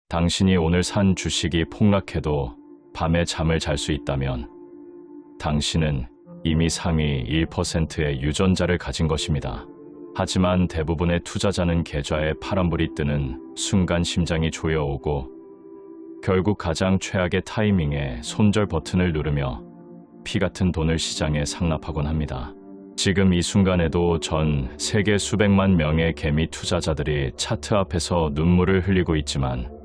당신이 오늘 산 주식이 폭락해도 밤에 잠을 잘 수 있다면 당신은 이미 상위 1%의 유전자를 가진 것입니다. 하지만 대부분의 투자자는 계좌에 파란불이 뜨는 순간 심장이 조여오고 결국 가장 최악의 타이밍에 손절 버튼을 누르며 피 같은 돈을 시장에 상납하곤 합니다. 지금 이 순간에도 전 세계 수백만 명의 개미 투자자들이 차트 앞에서 눈물을 흘리고 있지만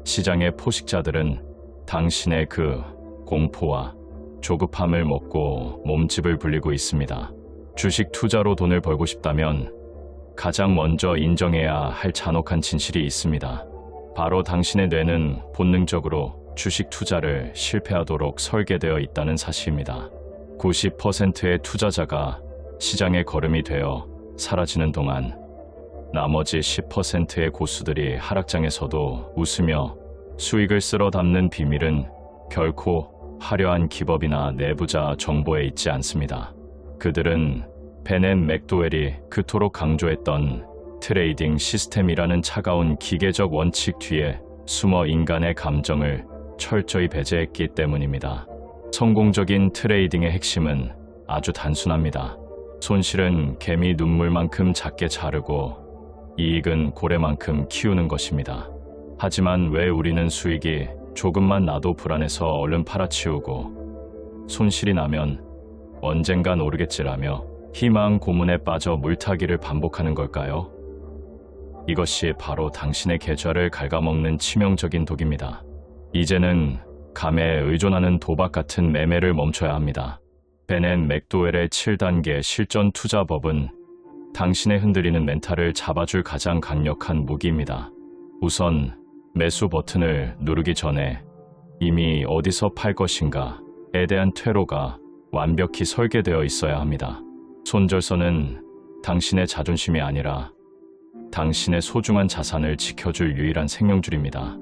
시장의 포식자들은 당신의 그 공포와 조급함을 먹고 몸집을 불리고 있습니다. 주식 투자로 돈을 벌고 싶다면 가장 먼저 인정해야 할 잔혹한 진실이 있습니다. 바로 당신의 뇌는 본능적으로 주식 투자를 실패하도록 설계되어 있다는 사실입니다. 90%의 투자자가 시장의 거름이 되어 사라지는 동안 나머지 10%의 고수들이 하락장에서도 웃으며 수익을 쓸어 담는 비밀은 결코 화려한 기법이나 내부자 정보에 있지 않습니다. 그들은 베넷 맥도웰이 그토록 강조했던 트레이딩 시스템이라는 차가운 기계적 원칙 뒤에 숨어 인간의 감정을 철저히 배제했기 때문입니다. 성공적인 트레이딩의 핵심은 아주 단순합니다. 손실은 개미 눈물만큼 작게 자르고 이익은 고래만큼 키우는 것입니다. 하지만 왜 우리는 수익이 조금만 나도 불안해서 얼른 팔아치우고 손실이 나면 언젠간 오르겠지라며 희망 고문에 빠져 물타기를 반복하는 걸까요? 이것이 바로 당신의 계좌를 갉아먹는 치명적인 독입니다. 이제는 감에 의존하는 도박 같은 매매를 멈춰야 합니다. 베넷 맥도웰의 7단계 실전 투자법은 당신의 흔들리는 멘탈을 잡아줄 가장 강력한 무기입니다. 우선 매수 버튼을 누르기 전에 이미 어디서 팔 것인가에 대한 퇴로가 완벽히 설계되어 있어야 합니다. 손절선은 당신의 자존심이 아니라 당신의 소중한 자산을 지켜줄 유일한 생명줄입니다.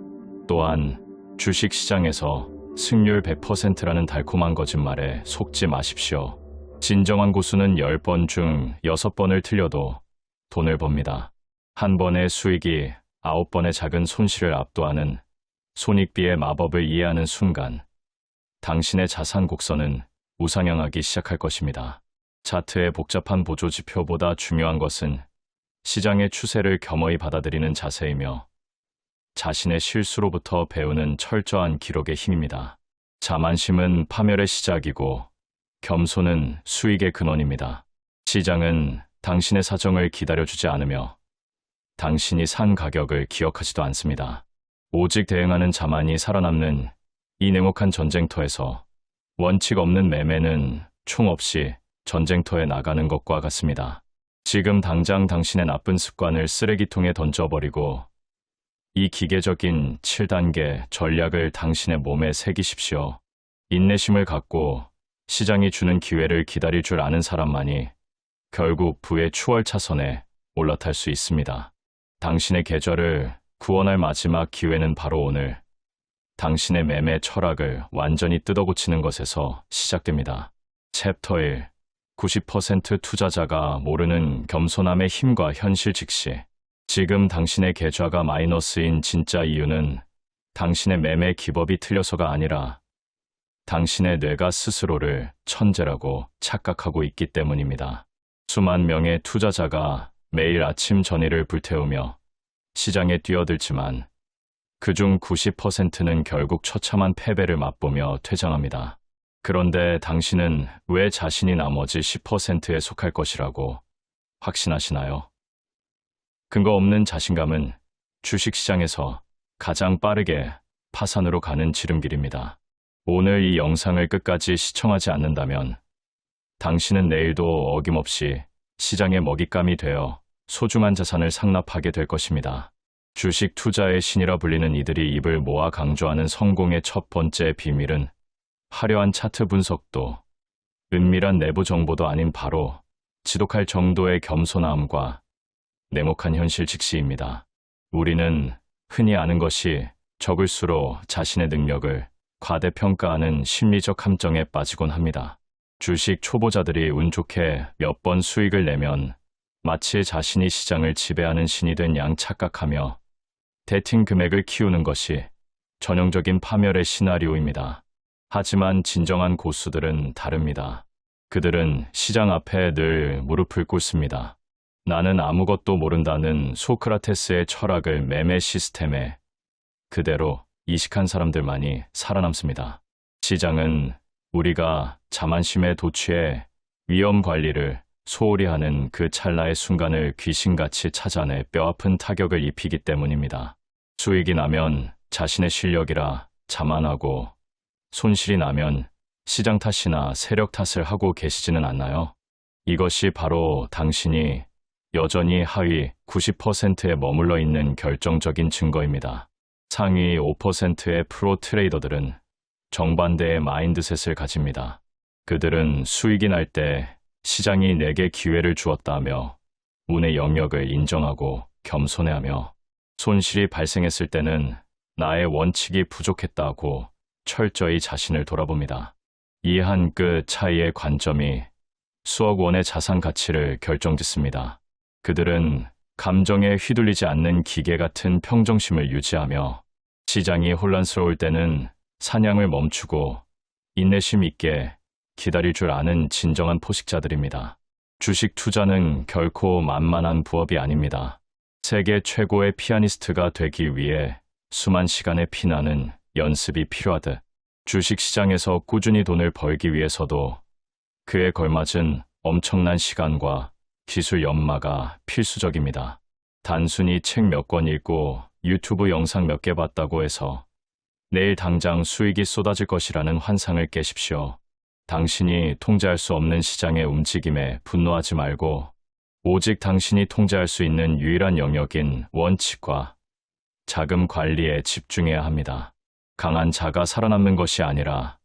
또한 주식시장에서 승률 100%라는 달콤한 거짓말에 속지 마십시오. 진정한 고수는 10번 중 6번을 틀려도 돈을 법니다. 한 번의 수익이 9번의 작은 손실을 압도하는 손익비의 마법을 이해하는 순간 당신의 자산 곡선은 우상향하기 시작할 것입니다. 차트의 복잡한 보조지표보다 중요한 것은 시장의 추세를 겸허히 받아들이는 자세이며 자신의 실수로부터 배우는 철저한 기록의 힘입니다. 자만심은 파멸의 시작이고 겸손은 수익의 근원입니다. 시장은 당신의 사정을 기다려주지 않으며 당신이 산 가격을 기억하지도 않습니다. 오직 대응하는 자만이 살아남는 이 냉혹한 전쟁터에서 원칙 없는 매매는 총 없이 전쟁터에 나가는 것과 같습니다. 지금 당장 당신의 나쁜 습관을 쓰레기통에 던져버리고 이 기계적인 7단계 전략을 당신의 몸에 새기십시오. 인내심을 갖고 시장이 주는 기회를 기다릴 줄 아는 사람만이 결국 부의 추월차선에 올라탈 수 있습니다. 당신의 계좌를 구원할 마지막 기회는 바로 오늘 당신의 매매 철학을 완전히 뜯어고치는 것에서 시작됩니다. 챕터 1. 90% 투자자가 모르는 겸손함의 힘과 현실 직시. 지금 당신의 계좌가 마이너스인 진짜 이유는 당신의 매매 기법이 틀려서가 아니라 당신의 뇌가 스스로를 천재라고 착각하고 있기 때문입니다. 수만 명의 투자자가 매일 아침 전의를 불태우며 시장에 뛰어들지만 그중 90%는 결국 처참한 패배를 맛보며 퇴장합니다. 그런데 당신은 왜 자신이 나머지 10%에 속할 것이라고 확신하시나요? 근거 없는 자신감은 주식시장에서 가장 빠르게 파산으로 가는 지름길입니다. 오늘 이 영상을 끝까지 시청하지 않는다면 당신은 내일도 어김없이 시장의 먹잇감이 되어 소중한 자산을 상납하게 될 것입니다. 주식 투자의 신이라 불리는 이들이 입을 모아 강조하는 성공의 첫 번째 비밀은 화려한 차트 분석도 은밀한 내부 정보도 아닌 바로 지독할 정도의 겸손함과 냉혹한 현실 직시입니다. 우리는 흔히 아는 것이 적을수록 자신의 능력을 과대평가하는 심리적 함정에 빠지곤 합니다. 주식 초보자들이 운 좋게 몇 번 수익을 내면 마치 자신이 시장을 지배하는 신이 된 양 착각하며 대팅 금액을 키우는 것이 전형적인 파멸의 시나리오입니다. 하지만 진정한 고수들은 다릅니다. 그들은 시장 앞에 늘 무릎을 꿇습니다. 나는 아무것도 모른다는 소크라테스의 철학을 매매 시스템에 그대로 이식한 사람들만이 살아남습니다. 시장은 우리가 자만심에 도취해 위험 관리를 소홀히 하는 그 찰나의 순간을 귀신같이 찾아내 뼈아픈 타격을 입히기 때문입니다. 수익이 나면 자신의 실력이라 자만하고 손실이 나면 시장 탓이나 세력 탓을 하고 계시지는 않나요? 이것이 바로 당신이 여전히 하위 90%에 머물러 있는 결정적인 증거입니다. 상위 5%의 프로 트레이더들은 정반대의 마인드셋을 가집니다. 그들은 수익이 날 때 시장이 내게 기회를 주었다며 운의 영역을 인정하고 겸손해하며 손실이 발생했을 때는 나의 원칙이 부족했다고 철저히 자신을 돌아봅니다. 이 한 끗 차이의 관점이 수억 원의 자산 가치를 결정짓습니다. 그들은 감정에 휘둘리지 않는 기계 같은 평정심을 유지하며 시장이 혼란스러울 때는 사냥을 멈추고 인내심 있게 기다릴 줄 아는 진정한 포식자들입니다. 주식 투자는 결코 만만한 부업이 아닙니다. 세계 최고의 피아니스트가 되기 위해 수만 시간의 피나는 연습이 필요하듯 주식시장에서 꾸준히 돈을 벌기 위해서도 그에 걸맞은 엄청난 시간과 기술 연마가 필수적입니다. 단순히 책 몇 권 읽고 유튜브 영상 몇 개 봤다고 해서 내일 당장 수익이 쏟아질 것이라는 환상을 깨십시오. 당신이 통제할 수 없는 시장의 움직임에 분노하지 말고 오직 당신이 통제할 수 있는 유일한 영역인 원칙과 자금 관리에 집중해야 합니다. 강한 자가 살아남는 것이 아니라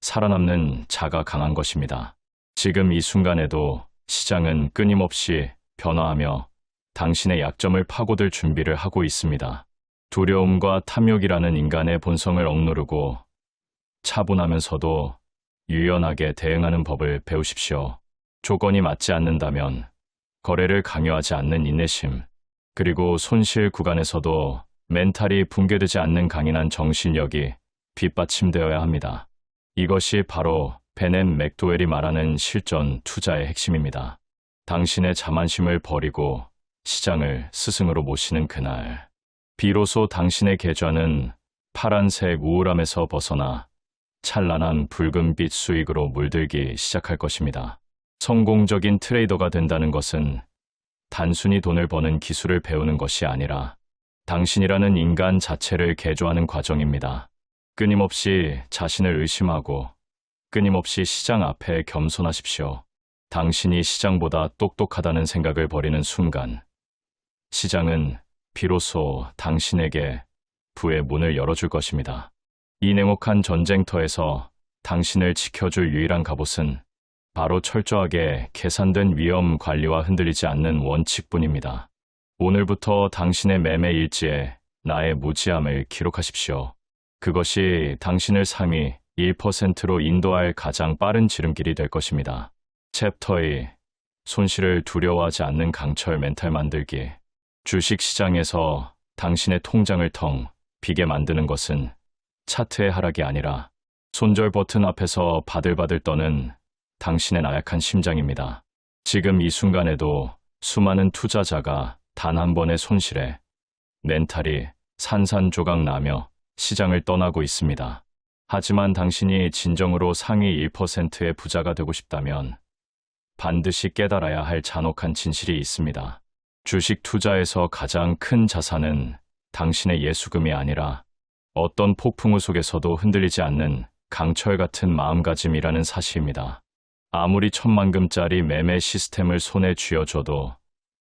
살아남는 자가 강한 것입니다. 지금 이 순간에도 시장은 끊임없이 변화하며 당신의 약점을 파고들 준비를 하고 있습니다. 두려움과 탐욕이라는 인간의 본성을 억누르고 차분하면서도 유연하게 대응하는 법을 배우십시오. 조건이 맞지 않는다면 거래를 강요하지 않는 인내심, 그리고 손실 구간에서도 멘탈이 붕괴되지 않는 강인한 정신력이 뒷받침되어야 합니다. 이것이 바로 베넷 맥도웰이 말하는 실전 투자의 핵심입니다. 당신의 자만심을 버리고 시장을 스승으로 모시는 그날, 비로소 당신의 계좌는 파란색 우울함에서 벗어나 찬란한 붉은빛 수익으로 물들기 시작할 것입니다. 성공적인 트레이더가 된다는 것은 단순히 돈을 버는 기술을 배우는 것이 아니라 당신이라는 인간 자체를 개조하는 과정입니다. 끊임없이 자신을 의심하고 끊임없이 시장 앞에 겸손하십시오. 당신이 시장보다 똑똑하다는 생각을 버리는 순간, 시장은 비로소 당신에게 부의 문을 열어줄 것입니다. 이 냉혹한 전쟁터에서 당신을 지켜줄 유일한 갑옷은 바로 철저하게 계산된 위험 관리와 흔들리지 않는 원칙뿐입니다. 오늘부터 당신의 매매 일지에 나의 무지함을 기록하십시오. 그것이 당신을 상위 1%로 인도할 가장 빠른 지름길이 될 것입니다. 챕터 2. 손실을 두려워하지 않는 강철 멘탈 만들기. 주식시장에서 당신의 통장을 텅 비게 만드는 것은 차트의 하락이 아니라 손절 버튼 앞에서 바들바들 떠는 당신의 나약한 심장입니다. 지금 이 순간에도 수많은 투자자가 단 한 번의 손실에 멘탈이 산산조각 나며 시장을 떠나고 있습니다. 하지만 당신이 진정으로 상위 1%의 부자가 되고 싶다면 반드시 깨달아야 할 잔혹한 진실이 있습니다. 주식 투자에서 가장 큰 자산은 당신의 예수금이 아니라 어떤 폭풍우 속에서도 흔들리지 않는 강철 같은 마음가짐이라는 사실입니다. 아무리 1,000만금짜리 매매 시스템을 손에 쥐어줘도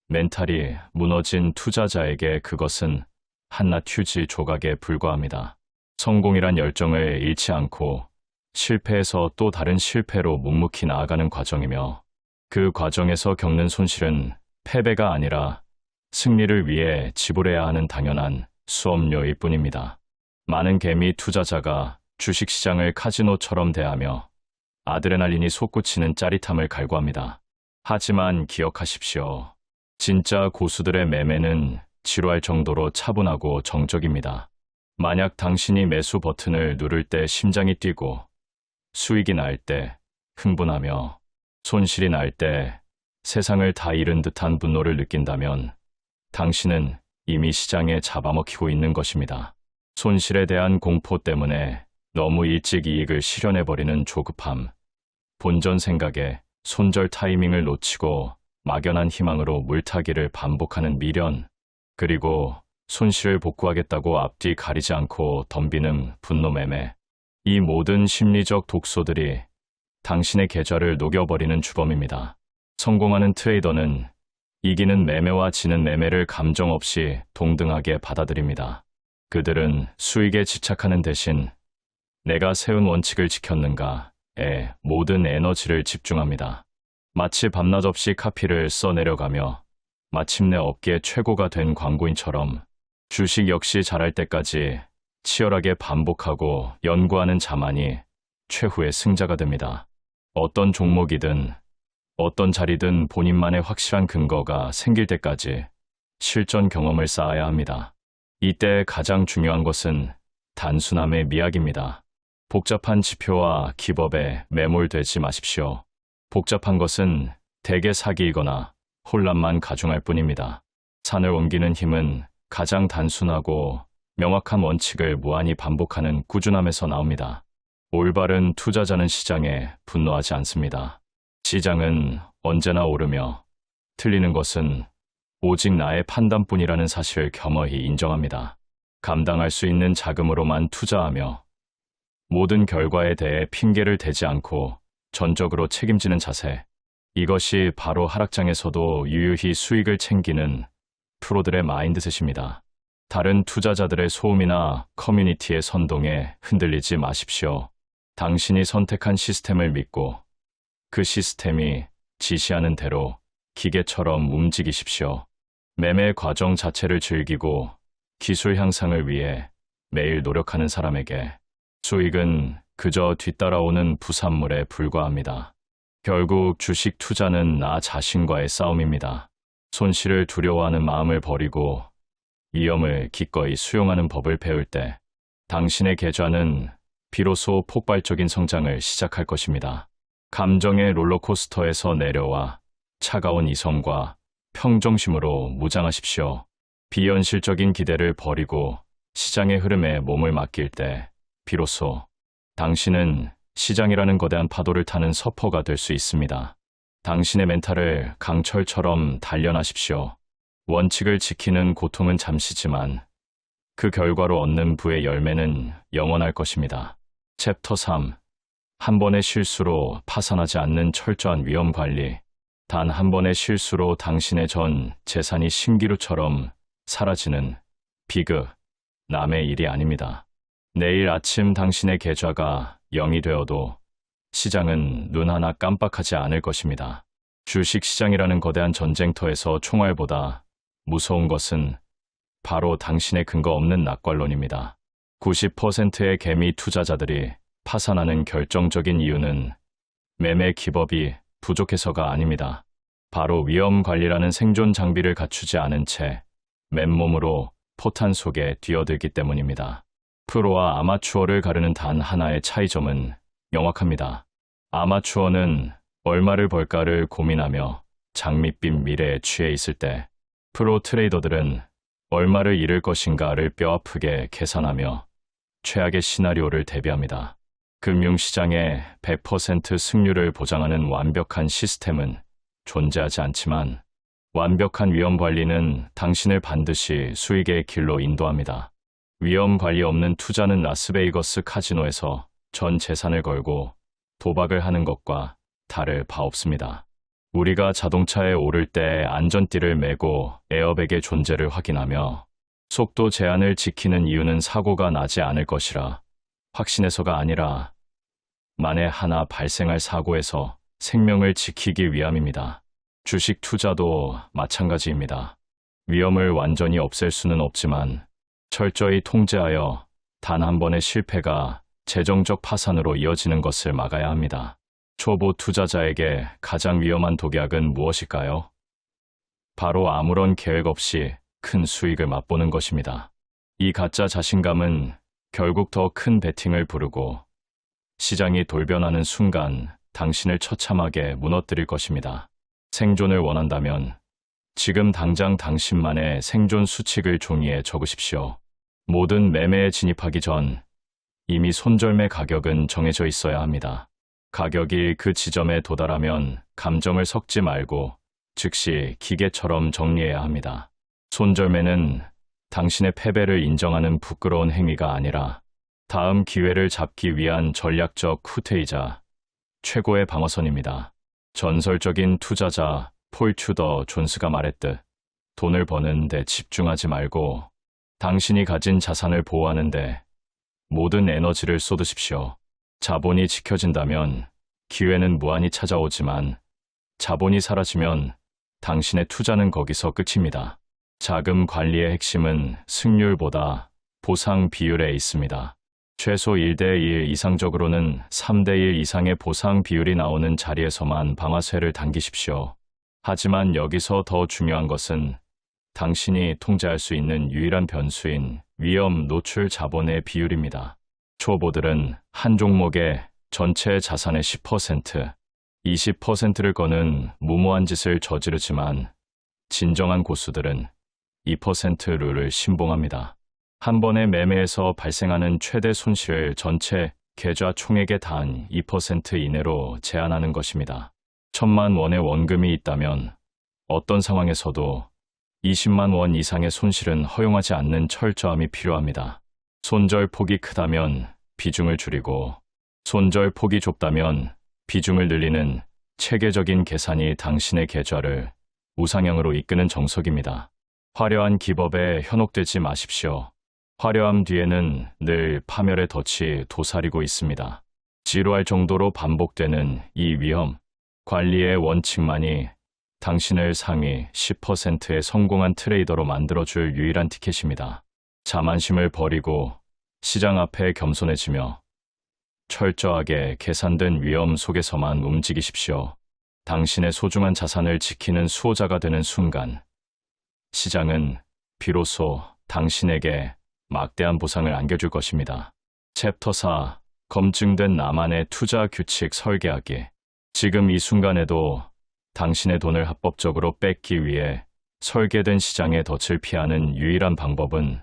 멘탈이 무너진 투자자에게 그것은 한낱 휴지 조각에 불과합니다. 성공이란 열정을 잃지 않고 실패에서 또 다른 실패로 묵묵히 나아가는 과정이며, 그 과정에서 겪는 손실은 패배가 아니라 승리를 위해 지불해야 하는 당연한 수업료일 뿐입니다. 많은 개미 투자자가 주식시장을 카지노처럼 대하며 아드레날린이 솟구치는 짜릿함을 갈구합니다. 하지만 기억하십시오. 진짜 고수들의 매매는 지루할 정도로 차분하고 정적입니다. 만약 당신이 매수 버튼을 누를 때 심장이 뛰고 수익이 날 때 흥분하며 손실이 날 때 세상을 다 잃은 듯한 분노를 느낀다면 당신은 이미 시장에 잡아먹히고 있는 것입니다. 손실에 대한 공포 때문에 너무 일찍 이익을 실현해버리는 조급함, 본전 생각에 손절 타이밍을 놓치고 막연한 희망으로 물타기를 반복하는 미련, 그리고 손실을 복구하겠다고 앞뒤 가리지 않고 덤비는 분노 매매. 이 모든 심리적 독소들이 당신의 계좌를 녹여버리는 주범입니다. 성공하는 트레이더는 이기는 매매와 지는 매매를 감정 없이 동등하게 받아들입니다. 그들은 수익에 집착하는 대신 내가 세운 원칙을 지켰는가에 모든 에너지를 집중합니다. 마치 밤낮 없이 카피를 써내려가며 마침내 업계 최고가 된 광고인처럼 주식 역시 잘할 때까지 치열하게 반복하고 연구하는 자만이 최후의 승자가 됩니다. 어떤 종목이든 어떤 자리든 본인만의 확실한 근거가 생길 때까지 실전 경험을 쌓아야 합니다. 이때 가장 중요한 것은 단순함의 미학입니다. 복잡한 지표와 기법에 매몰되지 마십시오. 복잡한 것은 대개 사기이거나 혼란만 가중할 뿐입니다. 산을 옮기는 힘은 가장 단순하고 명확한 원칙을 무한히 반복하는 꾸준함에서 나옵니다. 올바른 투자자는 시장에 분노하지 않습니다. 시장은 언제나 오르며 틀리는 것은 오직 나의 판단뿐이라는 사실을 겸허히 인정합니다. 감당할 수 있는 자금으로만 투자하며 모든 결과에 대해 핑계를 대지 않고 전적으로 책임지는 자세. 이것이 바로 하락장에서도 유유히 수익을 챙기는 프로들의 마인드셋입니다. 다른 투자자들의 소음이나 커뮤니티의 선동에 흔들리지 마십시오. 당신이 선택한 시스템을 믿고 그 시스템이 지시하는 대로 기계처럼 움직이십시오. 매매 과정 자체를 즐기고 기술 향상을 위해 매일 노력하는 사람에게 수익은 그저 뒤따라오는 부산물에 불과합니다. 결국 주식 투자는 나 자신과의 싸움입니다. 손실을 두려워하는 마음을 버리고 위험을 기꺼이 수용하는 법을 배울 때 당신의 계좌는 비로소 폭발적인 성장을 시작할 것입니다. 감정의 롤러코스터에서 내려와 차가운 이성과 평정심으로 무장하십시오. 비현실적인 기대를 버리고 시장의 흐름에 몸을 맡길 때 비로소 당신은 시장이라는 거대한 파도를 타는 서퍼가 될 수 있습니다. 당신의 멘탈을 강철처럼 단련하십시오. 원칙을 지키는 고통은 잠시지만 그 결과로 얻는 부의 열매는 영원할 것입니다. 챕터 3. 한 번의 실수로 파산하지 않는 철저한 위험 관리. 단 한 번의 실수로 당신의 전 재산이 신기루처럼 사라지는 비극, 남의 일이 아닙니다. 내일 아침 당신의 계좌가 0이 되어도 시장은 눈 하나 깜빡하지 않을 것입니다. 주식시장이라는 거대한 전쟁터에서 총알보다 무서운 것은 바로 당신의 근거 없는 낙관론입니다. 90%의 개미 투자자들이 파산하는 결정적인 이유는 매매 기법이 부족해서가 아닙니다. 바로 위험 관리라는 생존 장비를 갖추지 않은 채 맨몸으로 포탄 속에 뛰어들기 때문입니다. 프로와 아마추어를 가르는 단 하나의 차이점은 명확합니다. 아마추어는 얼마를 벌까를 고민하며 장밋빛 미래에 취해 있을 때 프로 트레이더들은 얼마를 잃을 것인가를 뼈아프게 계산하며 최악의 시나리오를 대비합니다. 금융시장에 100% 승률을 보장하는 완벽한 시스템은 존재하지 않지만 완벽한 위험 관리는 당신을 반드시 수익의 길로 인도합니다. 위험 관리 없는 투자는 라스베이거스 카지노에서 전 재산을 걸고 도박을 하는 것과 다를 바 없습니다. 우리가 자동차에 오를 때 안전띠를 매고 에어백의 존재를 확인하며 속도 제한을 지키는 이유는 사고가 나지 않을 것이라 확신해서가 아니라 만에 하나 발생할 사고에서 생명을 지키기 위함입니다. 주식 투자도 마찬가지입니다. 위험을 완전히 없앨 수는 없지만 철저히 통제하여 단 한 번의 실패가 재정적 파산으로 이어지는 것을 막아야 합니다. 초보 투자자에게 가장 위험한 독약은 무엇일까요? 바로 아무런 계획 없이 큰 수익을 맛보는 것입니다. 이 가짜 자신감은 결국 더 큰 베팅을 부르고 시장이 돌변하는 순간 당신을 처참하게 무너뜨릴 것입니다. 생존을 원한다면 지금 당장 당신만의 생존 수칙을 종이에 적으십시오. 모든 매매에 진입하기 전 이미 손절매 가격은 정해져 있어야 합니다. 가격이 그 지점에 도달하면 감정을 섞지 말고 즉시 기계처럼 정리해야 합니다. 손절매는 당신의 패배를 인정하는 부끄러운 행위가 아니라 다음 기회를 잡기 위한 전략적 후퇴이자 최고의 방어선입니다. 전설적인 투자자 폴 튜더 존스가 말했듯 돈을 버는 데 집중하지 말고 당신이 가진 자산을 보호하는 데 모든 에너지를 쏟으십시오. 자본이 지켜진다면 기회는 무한히 찾아오지만 자본이 사라지면 당신의 투자는 거기서 끝입니다. 자금 관리의 핵심은 승률보다 보상 비율에 있습니다. 최소 1대1 이상적으로는 3대1 이상의 보상 비율이 나오는 자리에서만 방아쇠를 당기십시오. 하지만 여기서 더 중요한 것은 당신이 통제할 수 있는 유일한 변수인 위험 노출 자본의 비율입니다. 초보들은 한 종목의 전체 자산의 10%, 20%를 거는 무모한 짓을 저지르지만 진정한 고수들은 2% 룰을 신봉합니다. 한 번의 매매에서 발생하는 최대 손실을 전체 계좌 총액의 단 2% 이내로 제한하는 것입니다. 1,000만 원의 원금이 있다면 어떤 상황에서도 20만 원 이상의 손실은 허용하지 않는 철저함이 필요합니다. 손절 폭이 크다면 비중을 줄이고 손절 폭이 좁다면 비중을 늘리는 체계적인 계산이 당신의 계좌를 우상향으로 이끄는 정석입니다. 화려한 기법에 현혹되지 마십시오. 화려함 뒤에는 늘 파멸의 덫이 도사리고 있습니다. 지루할 정도로 반복되는 이 위험 관리의 원칙만이 당신을 상위 10%의 성공한 트레이더로 만들어줄 유일한 티켓입니다. 자만심을 버리고 시장 앞에 겸손해지며 철저하게 계산된 위험 속에서만 움직이십시오. 당신의 소중한 자산을 지키는 수호자가 되는 순간 시장은 비로소 당신에게 막대한 보상을 안겨줄 것입니다. 챕터 4. 검증된 나만의 투자 규칙 설계하기. 지금 이 순간에도 당신의 돈을 합법적으로 뺏기 위해 설계된 시장의 덫을 피하는 유일한 방법은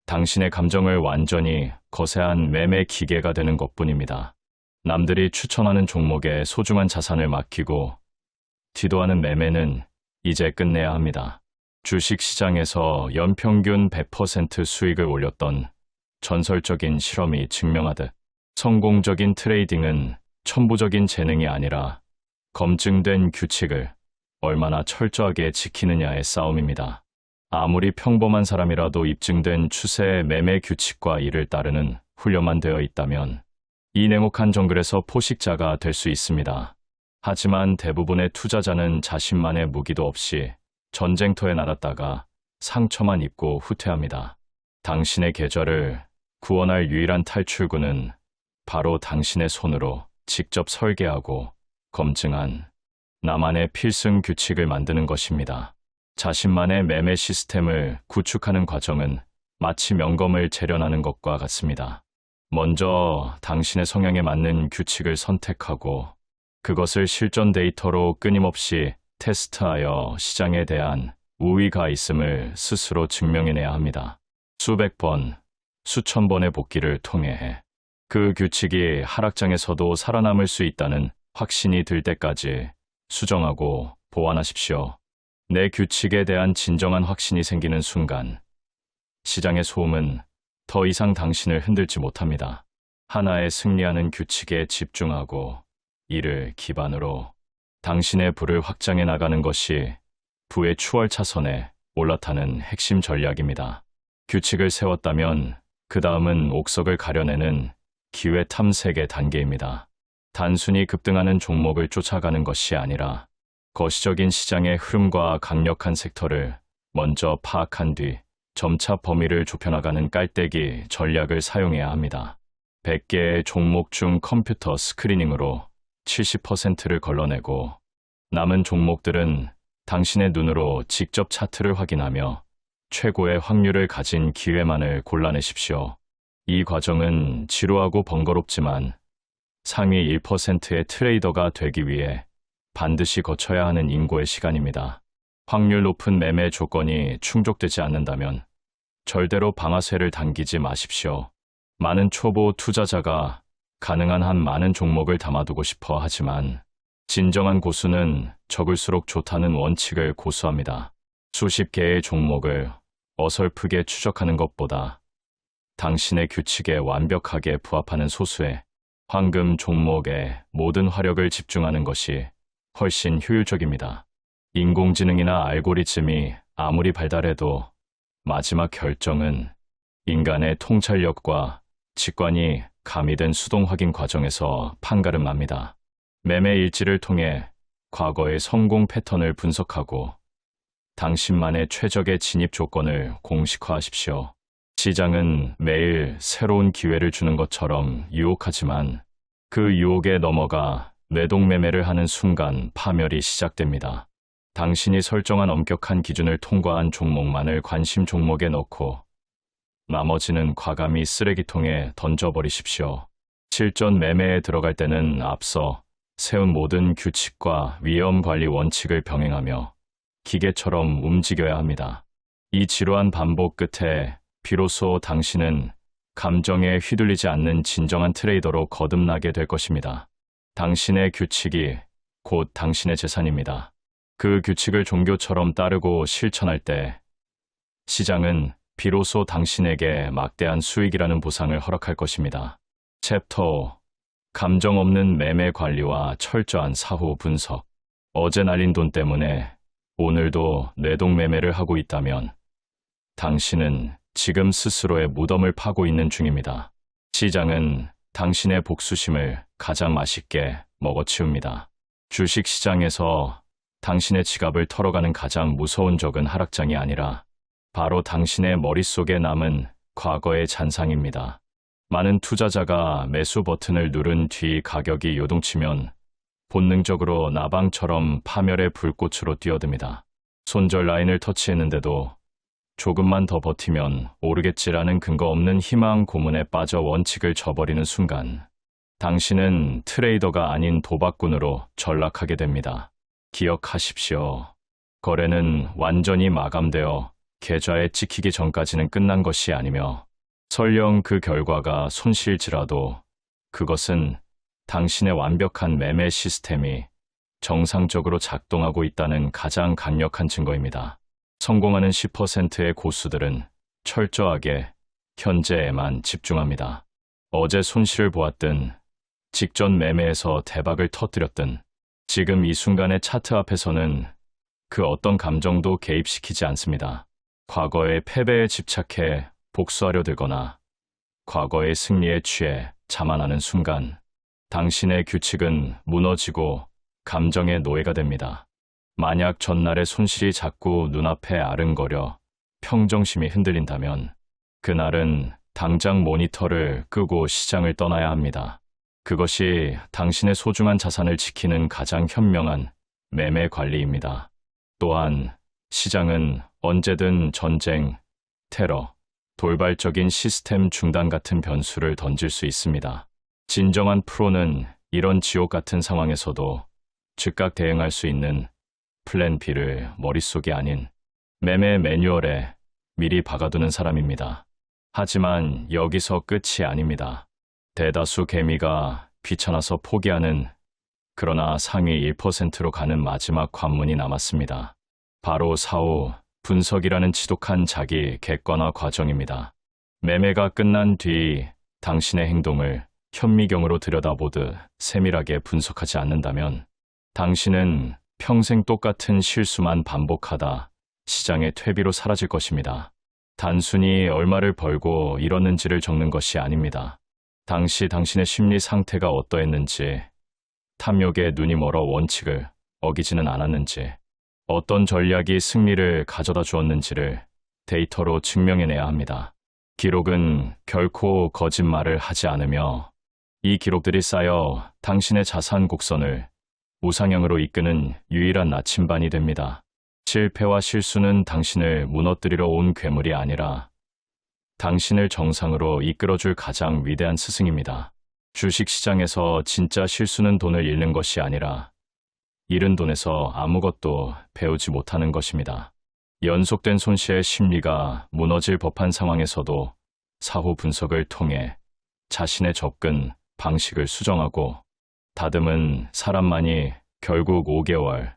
당신의 감정을 완전히 거세한 매매 기계가 되는 것뿐입니다. 남들이 추천하는 종목에 소중한 자산을 맡기고 뒤도하는 매매는 이제 끝내야 합니다. 주식시장에서 연평균 100% 수익을 올렸던 전설적인 실험이 증명하듯 성공적인 트레이딩은 천부적인 재능이 아니라 검증된 규칙을 얼마나 철저하게 지키느냐의 싸움입니다. 아무리 평범한 사람이라도 입증된 추세의 매매 규칙과 이를 따르는 훈련만 되어 있다면 이 냉혹한 정글에서 포식자가 될 수 있습니다. 하지만 대부분의 투자자는 자신만의 무기도 없이 전쟁터에 나갔다가 상처만 입고 후퇴합니다. 당신의 계좌를 구원할 유일한 탈출구는 바로 당신의 손으로 직접 설계하고 검증한 나만의 필승 규칙을 만드는 것입니다. 자신만의 매매 시스템을 구축하는 과정은 마치 명검을 재련하는 것과 같습니다. 먼저 당신의 성향에 맞는 규칙을 선택하고 그것을 실전 데이터로 끊임없이 테스트하여 시장에 대한 우위가 있음을 스스로 증명해내야 합니다. 수백 번, 수천 번의 복기를 통해 그 규칙이 하락장에서도 살아남을 수 있다는 확신이 들 때까지 수정하고 보완하십시오. 내 규칙에 대한 진정한 확신이 생기는 순간 시장의 소음은 더 이상 당신을 흔들지 못합니다. 하나의 승리하는 규칙에 집중하고 이를 기반으로 당신의 부를 확장해 나가는 것이 부의 추월 차선에 올라타는 핵심 전략입니다. 규칙을 세웠다면 그 다음은 옥석을 가려내는 기회 탐색의 단계입니다. 단순히 급등하는 종목을 쫓아가는 것이 아니라 거시적인 시장의 흐름과 강력한 섹터를 먼저 파악한 뒤 점차 범위를 좁혀나가는 깔때기 전략을 사용해야 합니다. 100개의 종목 중 컴퓨터 스크리닝으로 70%를 걸러내고 남은 종목들은 당신의 눈으로 직접 차트를 확인하며 최고의 확률을 가진 기회만을 골라내십시오. 이 과정은 지루하고 번거롭지만 상위 1%의 트레이더가 되기 위해 반드시 거쳐야 하는 인고의 시간입니다. 확률 높은 매매 조건이 충족되지 않는다면 절대로 방아쇠를 당기지 마십시오. 많은 초보 투자자가 가능한 한 많은 종목을 담아두고 싶어 하지만 진정한 고수는 적을수록 좋다는 원칙을 고수합니다. 수십 개의 종목을 어설프게 추적하는 것보다 당신의 규칙에 완벽하게 부합하는 소수의 황금 종목에 모든 화력을 집중하는 것이 훨씬 효율적입니다. 인공지능이나 알고리즘이 아무리 발달해도 마지막 결정은 인간의 통찰력과 직관이 가미된 수동 확인 과정에서 판가름납니다. 매매 일지를 통해 과거의 성공 패턴을 분석하고 당신만의 최적의 진입 조건을 공식화하십시오. 시장은 매일 새로운 기회를 주는 것처럼 유혹하지만 그 유혹에 넘어가 뇌동매매를 하는 순간 파멸이 시작됩니다. 당신이 설정한 엄격한 기준을 통과한 종목만을 관심 종목에 넣고 나머지는 과감히 쓰레기통에 던져버리십시오. 실전 매매에 들어갈 때는 앞서 세운 모든 규칙과 위험 관리 원칙을 병행하며 기계처럼 움직여야 합니다. 이 지루한 반복 끝에 비로소 당신은 감정에 휘둘리지 않는 진정한 트레이더로 거듭나게 될 것입니다. 당신의 규칙이 곧 당신의 재산입니다. 그 규칙을 종교처럼 따르고 실천할 때 시장은 비로소 당신에게 막대한 수익이라는 보상을 허락할 것입니다. 챕터 5. 감정 없는 매매 관리와 철저한 사후 분석. 어제 날린 돈 때문에 오늘도 뇌동매매를 하고 있다면 당신은 지금 스스로의 무덤을 파고 있는 중입니다. 시장은 당신의 복수심을 가장 맛있게 먹어치웁니다. 주식시장에서 당신의 지갑을 털어가는 가장 무서운 적은 하락장이 아니라 바로 당신의 머릿속에 남은 과거의 잔상입니다. 많은 투자자가 매수 버튼을 누른 뒤 가격이 요동치면 본능적으로 나방처럼 파멸의 불꽃으로 뛰어듭니다. 손절 라인을 터치했는데도 조금만 더 버티면 오르겠지라는 근거 없는 희망 고문에 빠져 원칙을 저버리는 순간 당신은 트레이더가 아닌 도박꾼으로 전락하게 됩니다. 기억하십시오. 거래는 완전히 마감되어 계좌에 찍히기 전까지는 끝난 것이 아니며 설령 그 결과가 손실지라도 그것은 당신의 완벽한 매매 시스템이 정상적으로 작동하고 있다는 가장 강력한 증거입니다. 성공하는 10%의 고수들은 철저하게 현재에만 집중합니다. 어제 손실을 보았든 직전 매매에서 대박을 터뜨렸든 지금 이 순간의 차트 앞에서는 그 어떤 감정도 개입시키지 않습니다. 과거의 패배에 집착해 복수하려 들거나 과거의 승리에 취해 자만하는 순간 당신의 규칙은 무너지고 감정의 노예가 됩니다. 만약 전날의 손실이 자꾸 눈앞에 아른거려 평정심이 흔들린다면 그날은 당장 모니터를 끄고 시장을 떠나야 합니다. 그것이 당신의 소중한 자산을 지키는 가장 현명한 매매 관리입니다. 또한 시장은 언제든 전쟁, 테러, 돌발적인 시스템 중단 같은 변수를 던질 수 있습니다. 진정한 프로는 이런 지옥 같은 상황에서도 즉각 대응할 수 있는 플랜 B를 머릿속이 아닌 매매 매뉴얼에 미리 박아두는 사람입니다. 하지만 여기서 끝이 아닙니다. 대다수 개미가 귀찮아서 포기하는 그러나 상위 1%로 가는 마지막 관문이 남았습니다. 바로 사후 분석이라는 지독한 자기 객관화 과정입니다. 매매가 끝난 뒤 당신의 행동을 현미경으로 들여다보듯 세밀하게 분석하지 않는다면 당신은 평생 똑같은 실수만 반복하다 시장의 퇴비로 사라질 것입니다. 단순히 얼마를 벌고 잃었는지를 적는 것이 아닙니다. 당시 당신의 심리 상태가 어떠했는지, 탐욕에 눈이 멀어 원칙을 어기지는 않았는지, 어떤 전략이 승리를 가져다 주었는지를 데이터로 증명해내야 합니다. 기록은 결코 거짓말을 하지 않으며 이 기록들이 쌓여 당신의 자산 곡선을 우상향으로 이끄는 유일한 나침반이 됩니다. 실패와 실수는 당신을 무너뜨리러 온 괴물이 아니라 당신을 정상으로 이끌어줄 가장 위대한 스승입니다. 주식시장에서 진짜 실수는 돈을 잃는 것이 아니라 잃은 돈에서 아무것도 배우지 못하는 것입니다. 연속된 손실의 심리가 무너질 법한 상황에서도 사후 분석을 통해 자신의 접근 방식을 수정하고 다듬은 사람만이 결국 5개월,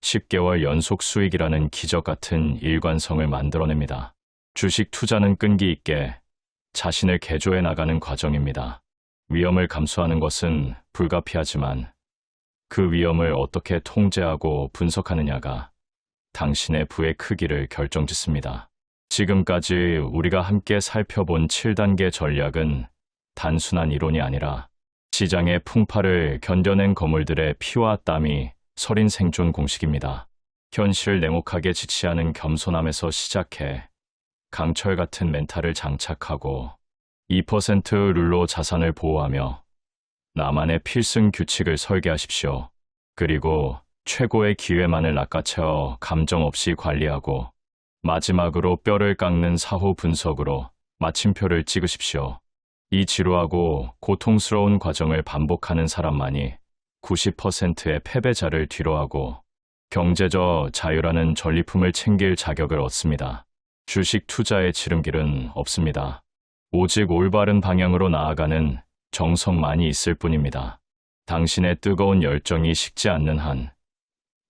10개월 연속 수익이라는 기적 같은 일관성을 만들어냅니다. 주식 투자는 끈기 있게 자신을 개조해 나가는 과정입니다. 위험을 감수하는 것은 불가피하지만 그 위험을 어떻게 통제하고 분석하느냐가 당신의 부의 크기를 결정짓습니다. 지금까지 우리가 함께 살펴본 7단계 전략은 단순한 이론이 아니라 시장의 풍파를 견뎌낸 거물들의 피와 땀이 서린 생존 공식입니다. 현실을 냉혹하게 지치하는 겸손함에서 시작해 강철 같은 멘탈을 장착하고 2% 룰로 자산을 보호하며 나만의 필승 규칙을 설계하십시오. 그리고 최고의 기회만을 낚아채어 감정 없이 관리하고 마지막으로 뼈를 깎는 사후 분석으로 마침표를 찍으십시오. 이 지루하고 고통스러운 과정을 반복하는 사람만이 90%의 패배자를 뒤로하고 경제적 자유라는 전리품을 챙길 자격을 얻습니다. 주식 투자의 지름길은 없습니다. 오직 올바른 방향으로 나아가는 정성만이 있을 뿐입니다. 당신의 뜨거운 열정이 식지 않는 한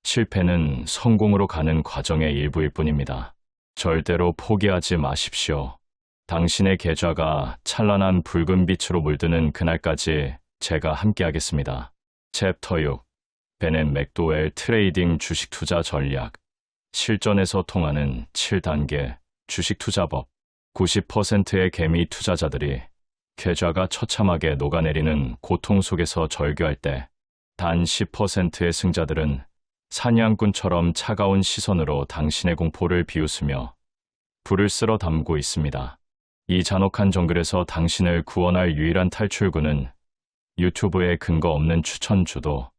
실패는 성공으로 가는 과정의 일부일 뿐입니다. 절대로 포기하지 마십시오. 당신의 계좌가 찬란한 붉은 빛으로 물드는 그날까지 제가 함께하겠습니다. 챕터 6. 베넷 맥도웰 트레이딩 주식 투자 전략. 실전에서 통하는 7단계 주식 투자법. 90%의 개미 투자자들이 계좌가 처참하게 녹아내리는 고통 속에서 절규할 때 단 10%의 승자들은 사냥꾼처럼 차가운 시선으로 당신의 공포를 비웃으며 불을 쓸어 담고 있습니다. 이 잔혹한 정글에서 당신을 구원할 유일한 탈출구는 유튜브의 근거 없는 추천주도,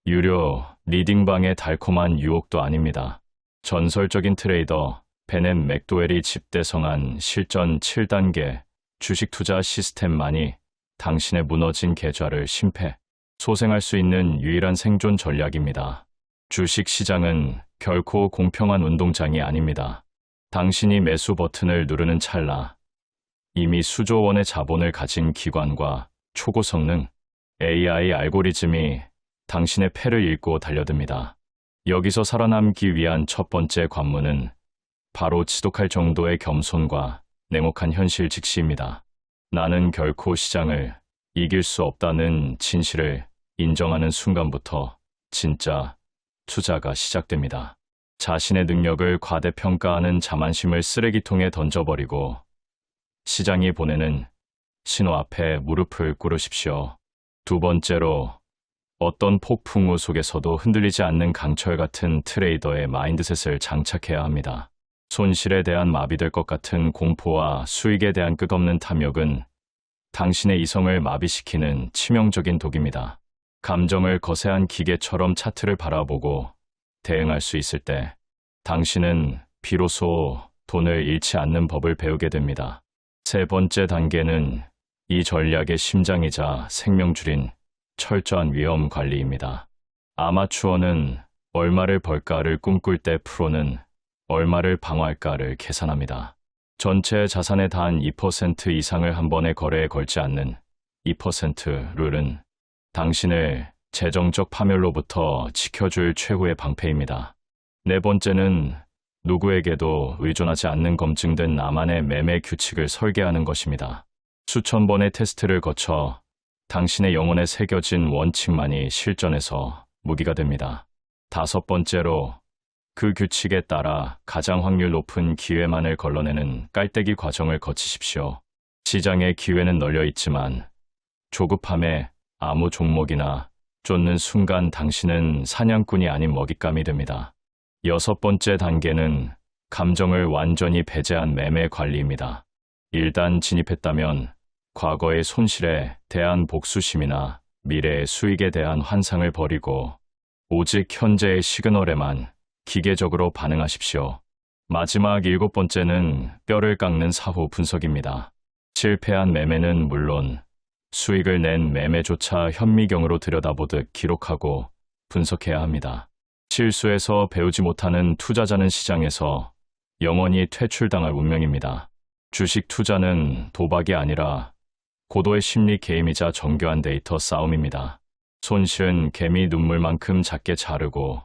유료 리딩방의 달콤한 유혹도 아닙니다. 전설적인 트레이더 베넷 맥도웰이 집대성한 실전 7단계 주식 투자 시스템만이 당신의 무너진 계좌를 소생할 수 있는 유일한 생존 전략입니다. 주식 시장은 결코 공평한 운동장이 아닙니다. 당신이 매수 버튼을 누르는 찰나 이미 수조 원의 자본을 가진 기관과 초고성능 AI 알고리즘이 당신의 패를 읽고 달려듭니다. 여기서 살아남기 위한 첫 번째 관문은 바로 지독할 정도의 겸손과 냉혹한 현실 직시입니다. 나는 결코 시장을 이길 수 없다는 진실을 인정하는 순간부터 진짜 투자가 시작됩니다. 자신의 능력을 과대평가하는 자만심을 쓰레기통에 던져버리고 시장이 보내는 신호 앞에 무릎을 꿇으십시오. 두 번째로, 어떤 폭풍우 속에서도 흔들리지 않는 강철 같은 트레이더의 마인드셋을 장착해야 합니다. 손실에 대한 마비될 것 같은 공포와 수익에 대한 끝없는 탐욕은 당신의 이성을 마비시키는 치명적인 독입니다. 감정을 거세한 기계처럼 차트를 바라보고 대응할 수 있을 때 당신은 비로소 돈을 잃지 않는 법을 배우게 됩니다. 세 번째 단계는 이 전략의 심장이자 생명줄인 철저한 위험 관리입니다. 아마추어는 얼마를 벌까를 꿈꿀 때 프로는 얼마를 방어할까를 계산합니다. 전체 자산의 단 2% 이상을 한 번의 거래에 걸지 않는 2% 룰은 당신을 재정적 파멸로부터 지켜줄 최후의 방패입니다. 네 번째는 누구에게도 의존하지 않는 검증된 나만의 매매 규칙을 설계하는 것입니다. 수천 번의 테스트를 거쳐 당신의 영혼에 새겨진 원칙만이 실전에서 무기가 됩니다. 다섯 번째로, 그 규칙에 따라 가장 확률 높은 기회만을 걸러내는 깔때기 과정을 거치십시오. 시장의 기회는 널려 있지만 조급함에 아무 종목이나 쫓는 순간 당신은 사냥꾼이 아닌 먹잇감이 됩니다. 여섯 번째 단계는 감정을 완전히 배제한 매매 관리입니다. 일단 진입했다면 과거의 손실에 대한 복수심이나 미래의 수익에 대한 환상을 버리고 오직 현재의 시그널에만 기계적으로 반응하십시오. 마지막 7번째는 뼈를 깎는 사후 분석입니다. 실패한 매매는 물론 수익을 낸 매매조차 현미경으로 들여다보듯 기록하고 분석해야 합니다. 실수에서 배우지 못하는 투자자는 시장에서 영원히 퇴출당할 운명입니다. 주식 투자는 도박이 아니라 고도의 심리 게임이자 정교한 데이터 싸움입니다. 손실은 개미 눈물만큼 작게 자르고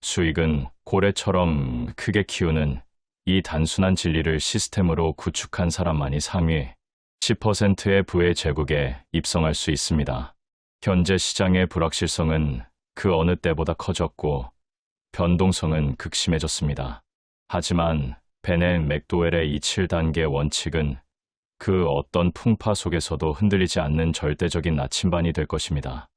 수익은 고래처럼 크게 키우는 이 단순한 진리를 시스템으로 구축한 사람만이 상위 10%의 부의 제국에 입성할 수 있습니다. 현재 시장의 불확실성은 그 어느 때보다 커졌고 변동성은 극심해졌습니다. 하지만 베넷 맥도웰의 이 7단계 원칙은 그 어떤 풍파 속에서도 흔들리지 않는 절대적인 나침반이 될 것입니다.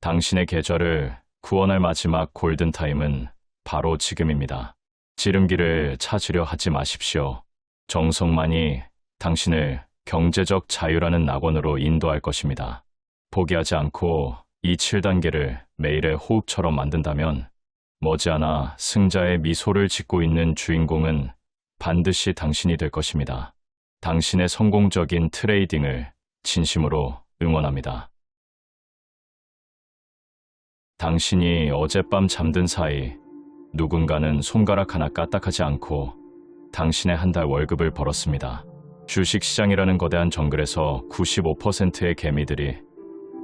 당신의 계좌를 구원할 마지막 골든타임은 바로 지금입니다. 지름길을 찾으려 하지 마십시오. 정성만이 당신을 경제적 자유라는 낙원으로 인도할 것입니다. 포기하지 않고 이 7단계를 매일의 호흡처럼 만든다면 머지않아 승자의 미소를 짓고 있는 주인공은 반드시 당신이 될 것입니다. 당신의 성공적인 트레이딩을 진심으로 응원합니다. 당신이 어젯밤 잠든 사이 누군가는 손가락 하나 까딱하지 않고 당신의 한 달 월급을 벌었습니다. 주식시장이라는 거대한 정글에서 95%의 개미들이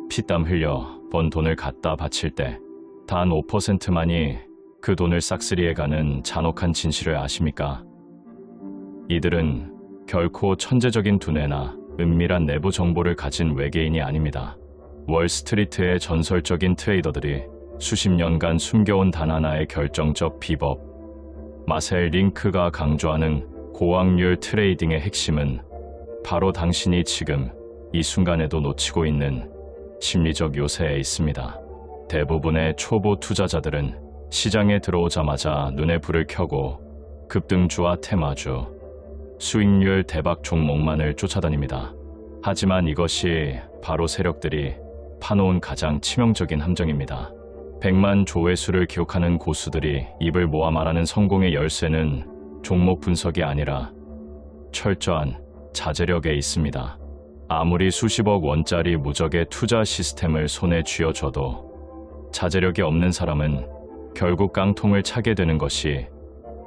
피땀 흘려 번 돈을 갖다 바칠 때 단 5%만이 그 돈을 싹쓸이해가는 잔혹한 진실을 아십니까? 이들은 결코 천재적인 두뇌나 은밀한 내부 정보를 가진 외계인이 아닙니다. 월스트리트의 전설적인 트레이더들이 수십 년간 숨겨온 단 하나의 결정적 비법, 마셀 링크가 강조하는 고확률 트레이딩의 핵심은 바로 당신이 지금 이 순간에도 놓치고 있는 심리적 요새에 있습니다. 대부분의 초보 투자자들은 시장에 들어오자마자 눈에 불을 켜고 급등주와 테마주, 수익률 대박 종목만을 쫓아다닙니다. 하지만 이것이 바로 세력들이 파놓은 가장 치명적인 함정입니다. 100만 조회수를 기록하는 고수들이 입을 모아 말하는 성공의 열쇠는 종목 분석이 아니라 철저한 자제력에 있습니다. 아무리 수십억 원짜리 무적의 투자 시스템을 손에 쥐어줘도 자제력이 없는 사람은 결국 깡통을 차게 되는 것이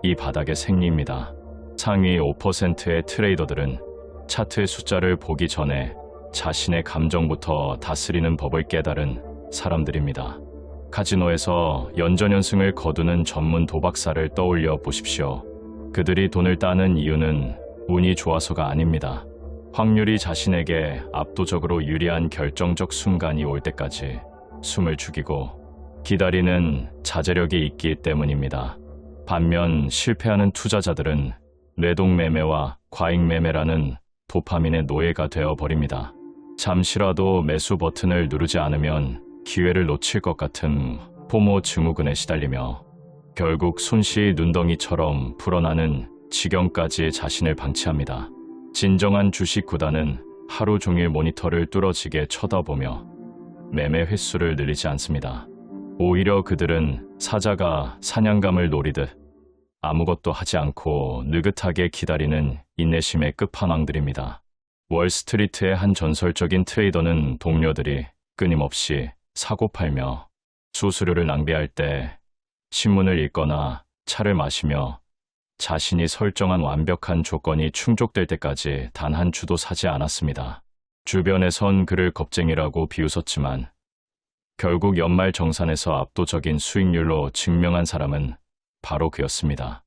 이 바닥의 생리입니다. 상위 5%의 트레이더들은 차트의 숫자를 보기 전에 자신의 감정부터 다스리는 법을 깨달은 사람들입니다. 카지노에서 연전연승을 거두는 전문 도박사를 떠올려 보십시오. 그들이 돈을 따는 이유는 운이 좋아서가 아닙니다. 확률이 자신에게 압도적으로 유리한 결정적 순간이 올 때까지 숨을 죽이고 기다리는 자제력이 있기 때문입니다. 반면 실패하는 투자자들은 뇌동매매와 과잉매매라는 도파민의 노예가 되어버립니다. 잠시라도 매수 버튼을 누르지 않으면 기회를 놓칠 것 같은 포모 증후군에 시달리며 결국 손시 눈덩이처럼 불어나는 지경까지 자신을 방치합니다. 진정한 주식 구단은 하루 종일 모니터를 뚫어지게 쳐다보며 매매 횟수를 늘리지 않습니다. 오히려 그들은 사자가 사냥감을 노리듯 아무것도 하지 않고 느긋하게 기다리는 인내심의 끝판왕들입니다. 월스트리트의 한 전설적인 트레이더는 동료들이 끊임없이 사고 팔며 수수료를 낭비할 때 신문을 읽거나 차를 마시며 자신이 설정한 완벽한 조건이 충족될 때까지 단 한 주도 사지 않았습니다. 주변에선 그를 겁쟁이라고 비웃었지만 결국 연말 정산에서 압도적인 수익률로 증명한 사람은 바로 그였습니다.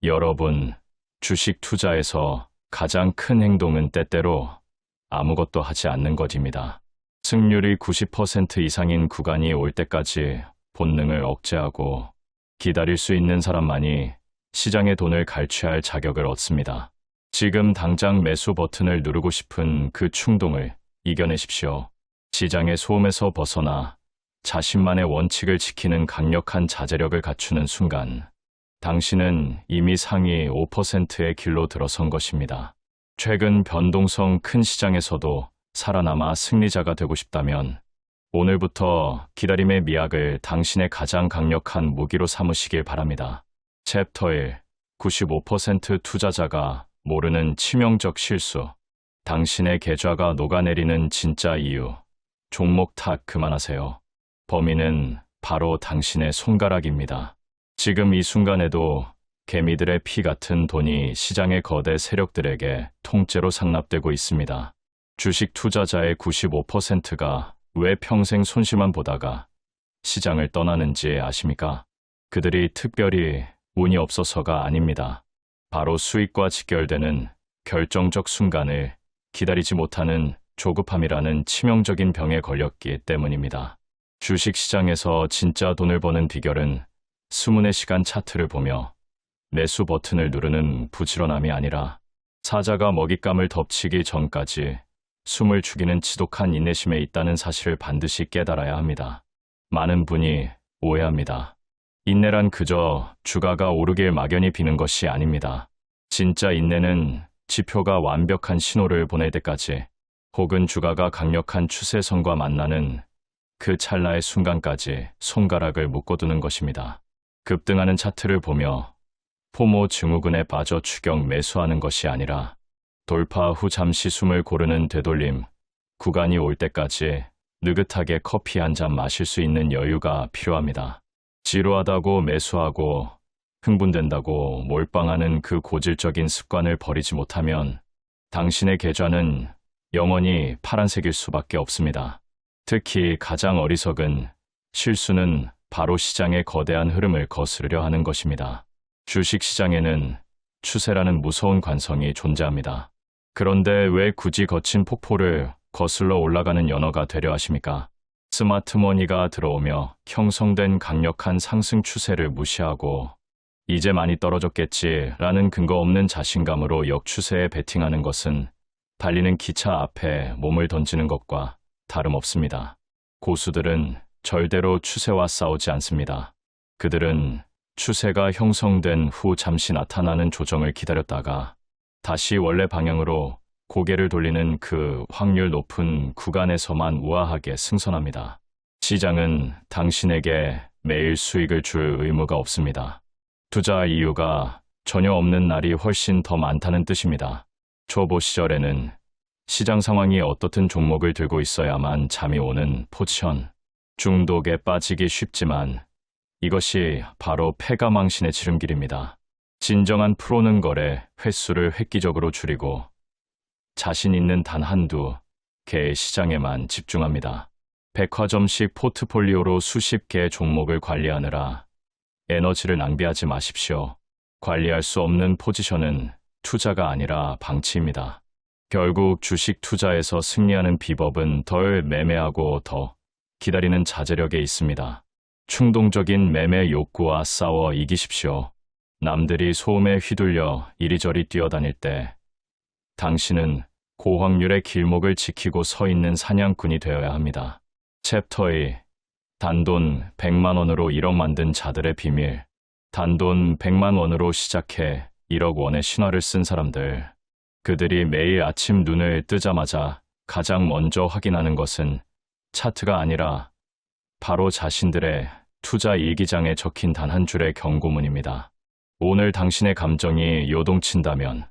여러분, 주식 투자에서 가장 큰 행동은 때때로 아무것도 하지 않는 것입니다. 승률이 90% 이상인 구간이 올 때까지 본능을 억제하고 기다릴 수 있는 사람만이 시장의 돈을 갈취할 자격을 얻습니다. 지금 당장 매수 버튼을 누르고 싶은 그 충동을 이겨내십시오. 시장의 소음에서 벗어나 자신만의 원칙을 지키는 강력한 자제력을 갖추는 순간 당신은 이미 상위 5%의 길로 들어선 것입니다. 최근 변동성 큰 시장에서도 살아남아 승리자가 되고 싶다면 오늘부터 기다림의 미학을 당신의 가장 강력한 무기로 삼으시길 바랍니다. 챕터 1. 95% 투자자가 모르는 치명적 실수. 당신의 계좌가 녹아내리는 진짜 이유. 종목 탓 그만하세요. 범인은 바로 당신의 손가락입니다. 지금 이 순간에도 개미들의 피 같은 돈이 시장의 거대 세력들에게 통째로 상납되고 있습니다. 주식 투자자의 95%가 왜 평생 손실만 보다가 시장을 떠나는지 아십니까? 그들이 특별히 운이 없어서가 아닙니다. 바로 수익과 직결되는 결정적 순간을 기다리지 못하는 조급함이라는 치명적인 병에 걸렸기 때문입니다. 주식시장에서 진짜 돈을 버는 비결은 수문의 시간 차트를 보며 매수 버튼을 누르는 부지런함이 아니라 사자가 먹잇감을 덮치기 전까지 숨을 죽이는 지독한 인내심에 있다는 사실을 반드시 깨달아야 합니다. 많은 분이 오해합니다. 인내란 그저 주가가 오르길 막연히 비는 것이 아닙니다. 진짜 인내는 지표가 완벽한 신호를 보낼 때까지 혹은 주가가 강력한 추세선과 만나는 그 찰나의 순간까지 손가락을 묶어두는 것입니다. 급등하는 차트를 보며 포모 증후군에 빠져 추격 매수하는 것이 아니라 돌파 후 잠시 숨을 고르는 되돌림 구간이 올 때까지 느긋하게 커피 한 잔 마실 수 있는 여유가 필요합니다. 지루하다고 매수하고 흥분된다고 몰빵하는 그 고질적인 습관을 버리지 못하면 당신의 계좌는 영원히 파란색일 수밖에 없습니다. 특히 가장 어리석은 실수는 바로 시장의 거대한 흐름을 거스르려 하는 것입니다. 주식시장에는 추세라는 무서운 관성이 존재합니다. 그런데 왜 굳이 거친 폭포를 거슬러 올라가는 연어가 되려 하십니까? 스마트머니가 들어오며 형성된 강력한 상승 추세를 무시하고 이제 많이 떨어졌겠지라는 근거 없는 자신감으로 역추세에 베팅하는 것은 달리는 기차 앞에 몸을 던지는 것과 다름없습니다. 고수들은 절대로 추세와 싸우지 않습니다. 그들은 추세가 형성된 후 잠시 나타나는 조정을 기다렸다가 다시 원래 방향으로 고개를 돌리는 그 확률 높은 구간에서만 우아하게 승선합니다. 시장은 당신에게 매일 수익을 줄 의무가 없습니다. 투자 이유가 전혀 없는 날이 훨씬 더 많다는 뜻입니다. 초보 시절에는 시장 상황이 어떻든 종목을 들고 있어야만 잠이 오는 포지션, 중독에 빠지기 쉽지만 이것이 바로 패가망신의 지름길입니다. 진정한 프로는 거래 횟수를 획기적으로 줄이고 자신 있는 단 한두 개의 시장에만 집중합니다. 백화점식 포트폴리오로 수십 개의 종목을 관리하느라 에너지를 낭비하지 마십시오. 관리할 수 없는 포지션은 투자가 아니라 방치입니다. 결국 주식 투자에서 승리하는 비법은 덜 매매하고 더 기다리는 자제력에 있습니다. 충동적인 매매 욕구와 싸워 이기십시오. 남들이 소음에 휘둘려 이리저리 뛰어다닐 때 당신은 고확률의 길목을 지키고 서 있는 사냥꾼이 되어야 합니다. 챕터 2. 단돈 100만 원으로 1억 만든 자들의 비밀. 단돈 100만 원으로 시작해 1억 원의 신화를 쓴 사람들. 그들이 매일 아침 눈을 뜨자마자 가장 먼저 확인하는 것은 차트가 아니라 바로 자신들의 투자 일기장에 적힌 단 한 줄의 경고문입니다. 오늘 당신의 감정이 요동친다면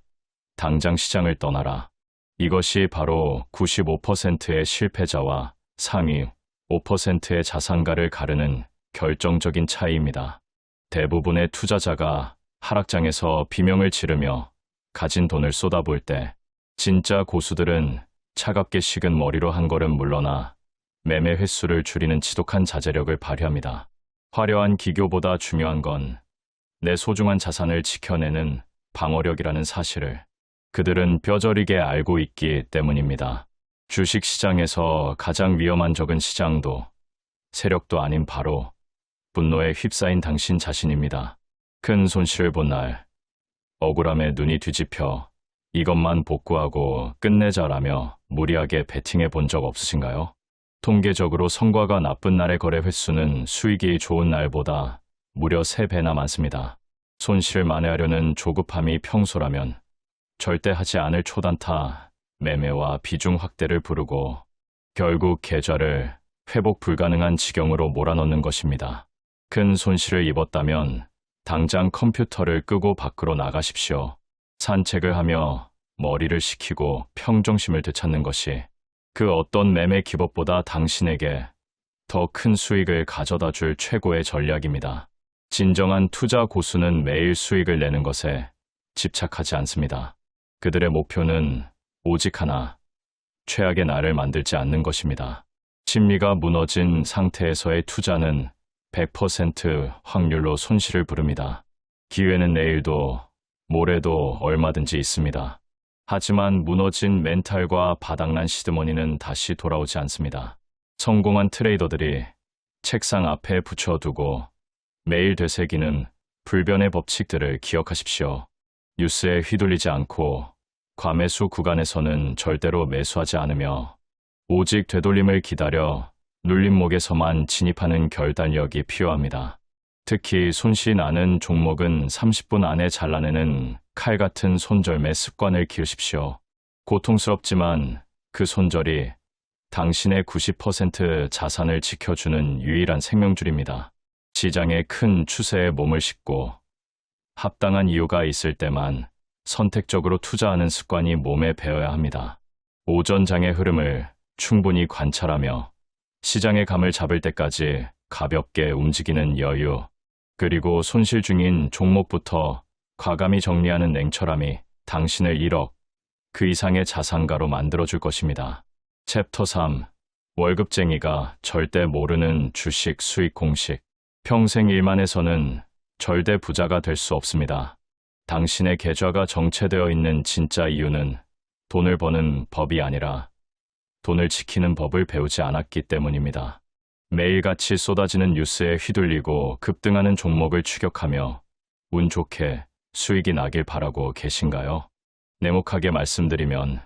당장 시장을 떠나라. 이것이 바로 95%의 실패자와 상위 5%의 자산가를 가르는 결정적인 차이입니다. 대부분의 투자자가 하락장에서 비명을 지르며 가진 돈을 쏟아부을 때 진짜 고수들은 차갑게 식은 머리로 한 걸음 물러나 매매 횟수를 줄이는 지독한 자제력을 발휘합니다. 화려한 기교보다 중요한 건 내 소중한 자산을 지켜내는 방어력이라는 사실을 그들은 뼈저리게 알고 있기 때문입니다. 주식시장에서 가장 위험한 적은 시장도 세력도 아닌 바로 분노에 휩싸인 당신 자신입니다. 큰 손실을 본 날 억울함에 눈이 뒤집혀 이것만 복구하고 끝내자라며 무리하게 베팅해 본 적 없으신가요? 통계적으로 성과가 나쁜 날의 거래 횟수는 수익이 좋은 날보다 무려 3배나 많습니다. 손실을 만회하려는 조급함이 평소라면 절대 하지 않을 초단타 매매와 비중 확대를 부르고 결국 계좌를 회복 불가능한 지경으로 몰아넣는 것입니다. 큰 손실을 입었다면 당장 컴퓨터를 끄고 밖으로 나가십시오. 산책을 하며 머리를 식히고 평정심을 되찾는 것이 그 어떤 매매 기법보다 당신에게 더 큰 수익을 가져다 줄 최고의 전략입니다. 진정한 투자 고수는 매일 수익을 내는 것에 집착하지 않습니다. 그들의 목표는 오직 하나, 최악의 날을 만들지 않는 것입니다. 심리가 무너진 상태에서의 투자는 100% 확률로 손실을 부릅니다. 기회는 내일도 모레도 얼마든지 있습니다. 하지만 무너진 멘탈과 바닥난 시드머니는 다시 돌아오지 않습니다. 성공한 트레이더들이 책상 앞에 붙여두고 매일 되새기는 불변의 법칙들을 기억하십시오. 뉴스에 휘둘리지 않고 과매수 구간에서는 절대로 매수하지 않으며 오직 되돌림을 기다려 눌림목에서만 진입하는 결단력이 필요합니다. 특히 손실 나는 종목은 30분 안에 잘라내는 칼 같은 손절매 습관을 기르십시오. 고통스럽지만 그 손절이 당신의 90% 자산을 지켜주는 유일한 생명줄입니다. 시장의 큰 추세에 몸을 싣고 합당한 이유가 있을 때만 선택적으로 투자하는 습관이 몸에 배어야 합니다. 오전 장의 흐름을 충분히 관찰하며 시장의 감을 잡을 때까지 가볍게 움직이는 여유, 그리고 손실 중인 종목부터 과감히 정리하는 냉철함이 당신을 1억, 그 이상의 자산가로 만들어줄 것입니다. 챕터 3. 월급쟁이가 절대 모르는 주식 수익 공식. 평생 일만 해서는 절대 부자가 될 수 없습니다. 당신의 계좌가 정체되어 있는 진짜 이유는 돈을 버는 법이 아니라 돈을 지키는 법을 배우지 않았기 때문입니다. 매일같이 쏟아지는 뉴스에 휘둘리고 급등하는 종목을 추격하며 운 좋게 수익이 나길 바라고 계신가요? 냉혹하게 말씀드리면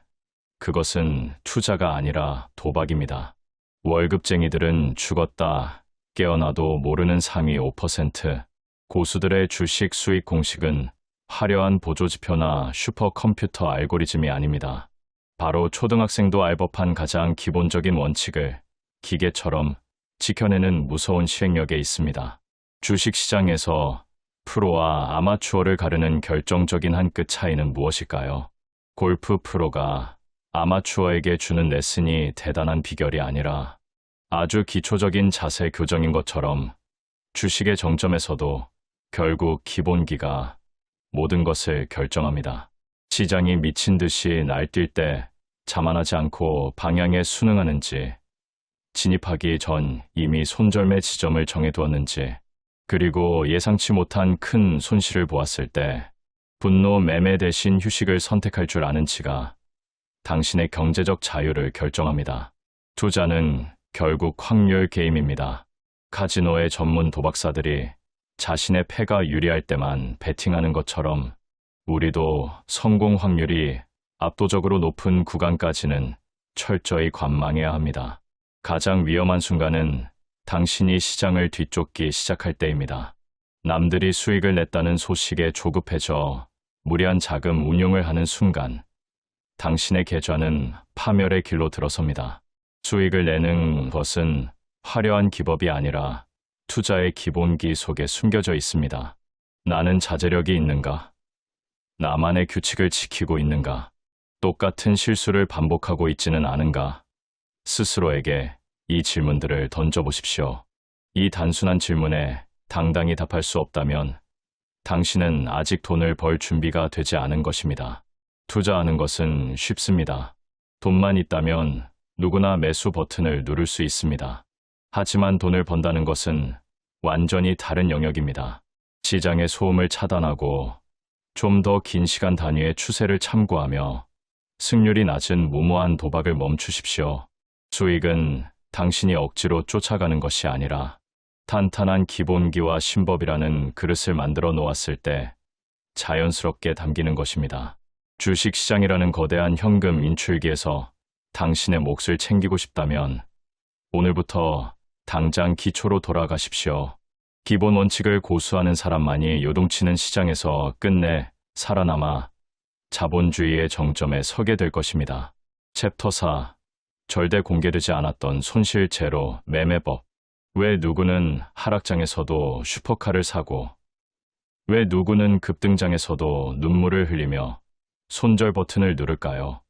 그것은 투자가 아니라 도박입니다. 월급쟁이들은 죽었다 깨어나도 모르는 상위 5%, 고수들의 주식 수익 공식은 화려한 보조지표나 슈퍼컴퓨터 알고리즘이 아닙니다. 바로 초등학생도 알 법한 가장 기본적인 원칙을 기계처럼 지켜내는 무서운 시행력에 있습니다. 주식시장에서 프로와 아마추어를 가르는 결정적인 한 끗 차이는 무엇일까요? 골프 프로가 아마추어에게 주는 레슨이 대단한 비결이 아니라 아주 기초적인 자세 교정인 것처럼 주식의 정점에서도 결국 기본기가 모든 것을 결정합니다. 시장이 미친 듯이 날뛸 때 자만하지 않고 방향에 순응하는지, 진입하기 전 이미 손절매 지점을 정해두었는지, 그리고 예상치 못한 큰 손실을 보았을 때 분노 매매 대신 휴식을 선택할 줄 아는지가 당신의 경제적 자유를 결정합니다. 투자는 결국 확률 게임입니다. 카지노의 전문 도박사들이 자신의 패가 유리할 때만 베팅하는 것처럼 우리도 성공 확률이 압도적으로 높은 구간까지는 철저히 관망해야 합니다. 가장 위험한 순간은 당신이 시장을 뒤쫓기 시작할 때입니다. 남들이 수익을 냈다는 소식에 조급해져 무리한 자금 운용을 하는 순간 당신의 계좌는 파멸의 길로 들어섭니다. 수익을 내는 것은 화려한 기법이 아니라 투자의 기본기 속에 숨겨져 있습니다. 나는 자제력이 있는가? 나만의 규칙을 지키고 있는가? 똑같은 실수를 반복하고 있지는 않은가? 스스로에게 이 질문들을 던져보십시오. 이 단순한 질문에 당당히 답할 수 없다면 당신은 아직 돈을 벌 준비가 되지 않은 것입니다. 투자하는 것은 쉽습니다. 돈만 있다면 누구나 매수 버튼을 누를 수 있습니다. 하지만 돈을 번다는 것은 완전히 다른 영역입니다. 시장의 소음을 차단하고 좀 더 긴 시간 단위의 추세를 참고하며 승률이 낮은 무모한 도박을 멈추십시오. 수익은 당신이 억지로 쫓아가는 것이 아니라 탄탄한 기본기와 신법이라는 그릇을 만들어 놓았을 때 자연스럽게 담기는 것입니다. 주식시장이라는 거대한 현금 인출기에서 당신의 몫을 챙기고 싶다면 오늘부터 당장 기초로 돌아가십시오. 기본 원칙을 고수하는 사람만이 요동치는 시장에서 끝내 살아남아 자본주의의 정점에 서게 될 것입니다. 챕터 4. 절대 공개되지 않았던 손실 제로 매매법. 왜 누구는 하락장에서도 슈퍼카를 사고 왜 누구는 급등장에서도 눈물을 흘리며 손절 버튼을 누를까요?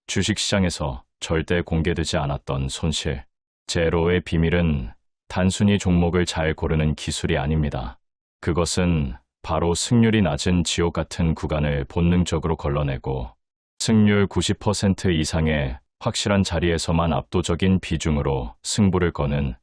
주식시장에서 절대 공개되지 않았던 손실. 제로의 비밀은 단순히 종목을 잘 고르는 기술이 아닙니다. 그것은 바로 승률이 낮은 지옥 같은 구간을 본능적으로 걸러내고 승률 90% 이상의 확실한 자리에서만 압도적인 비중으로 승부를 거는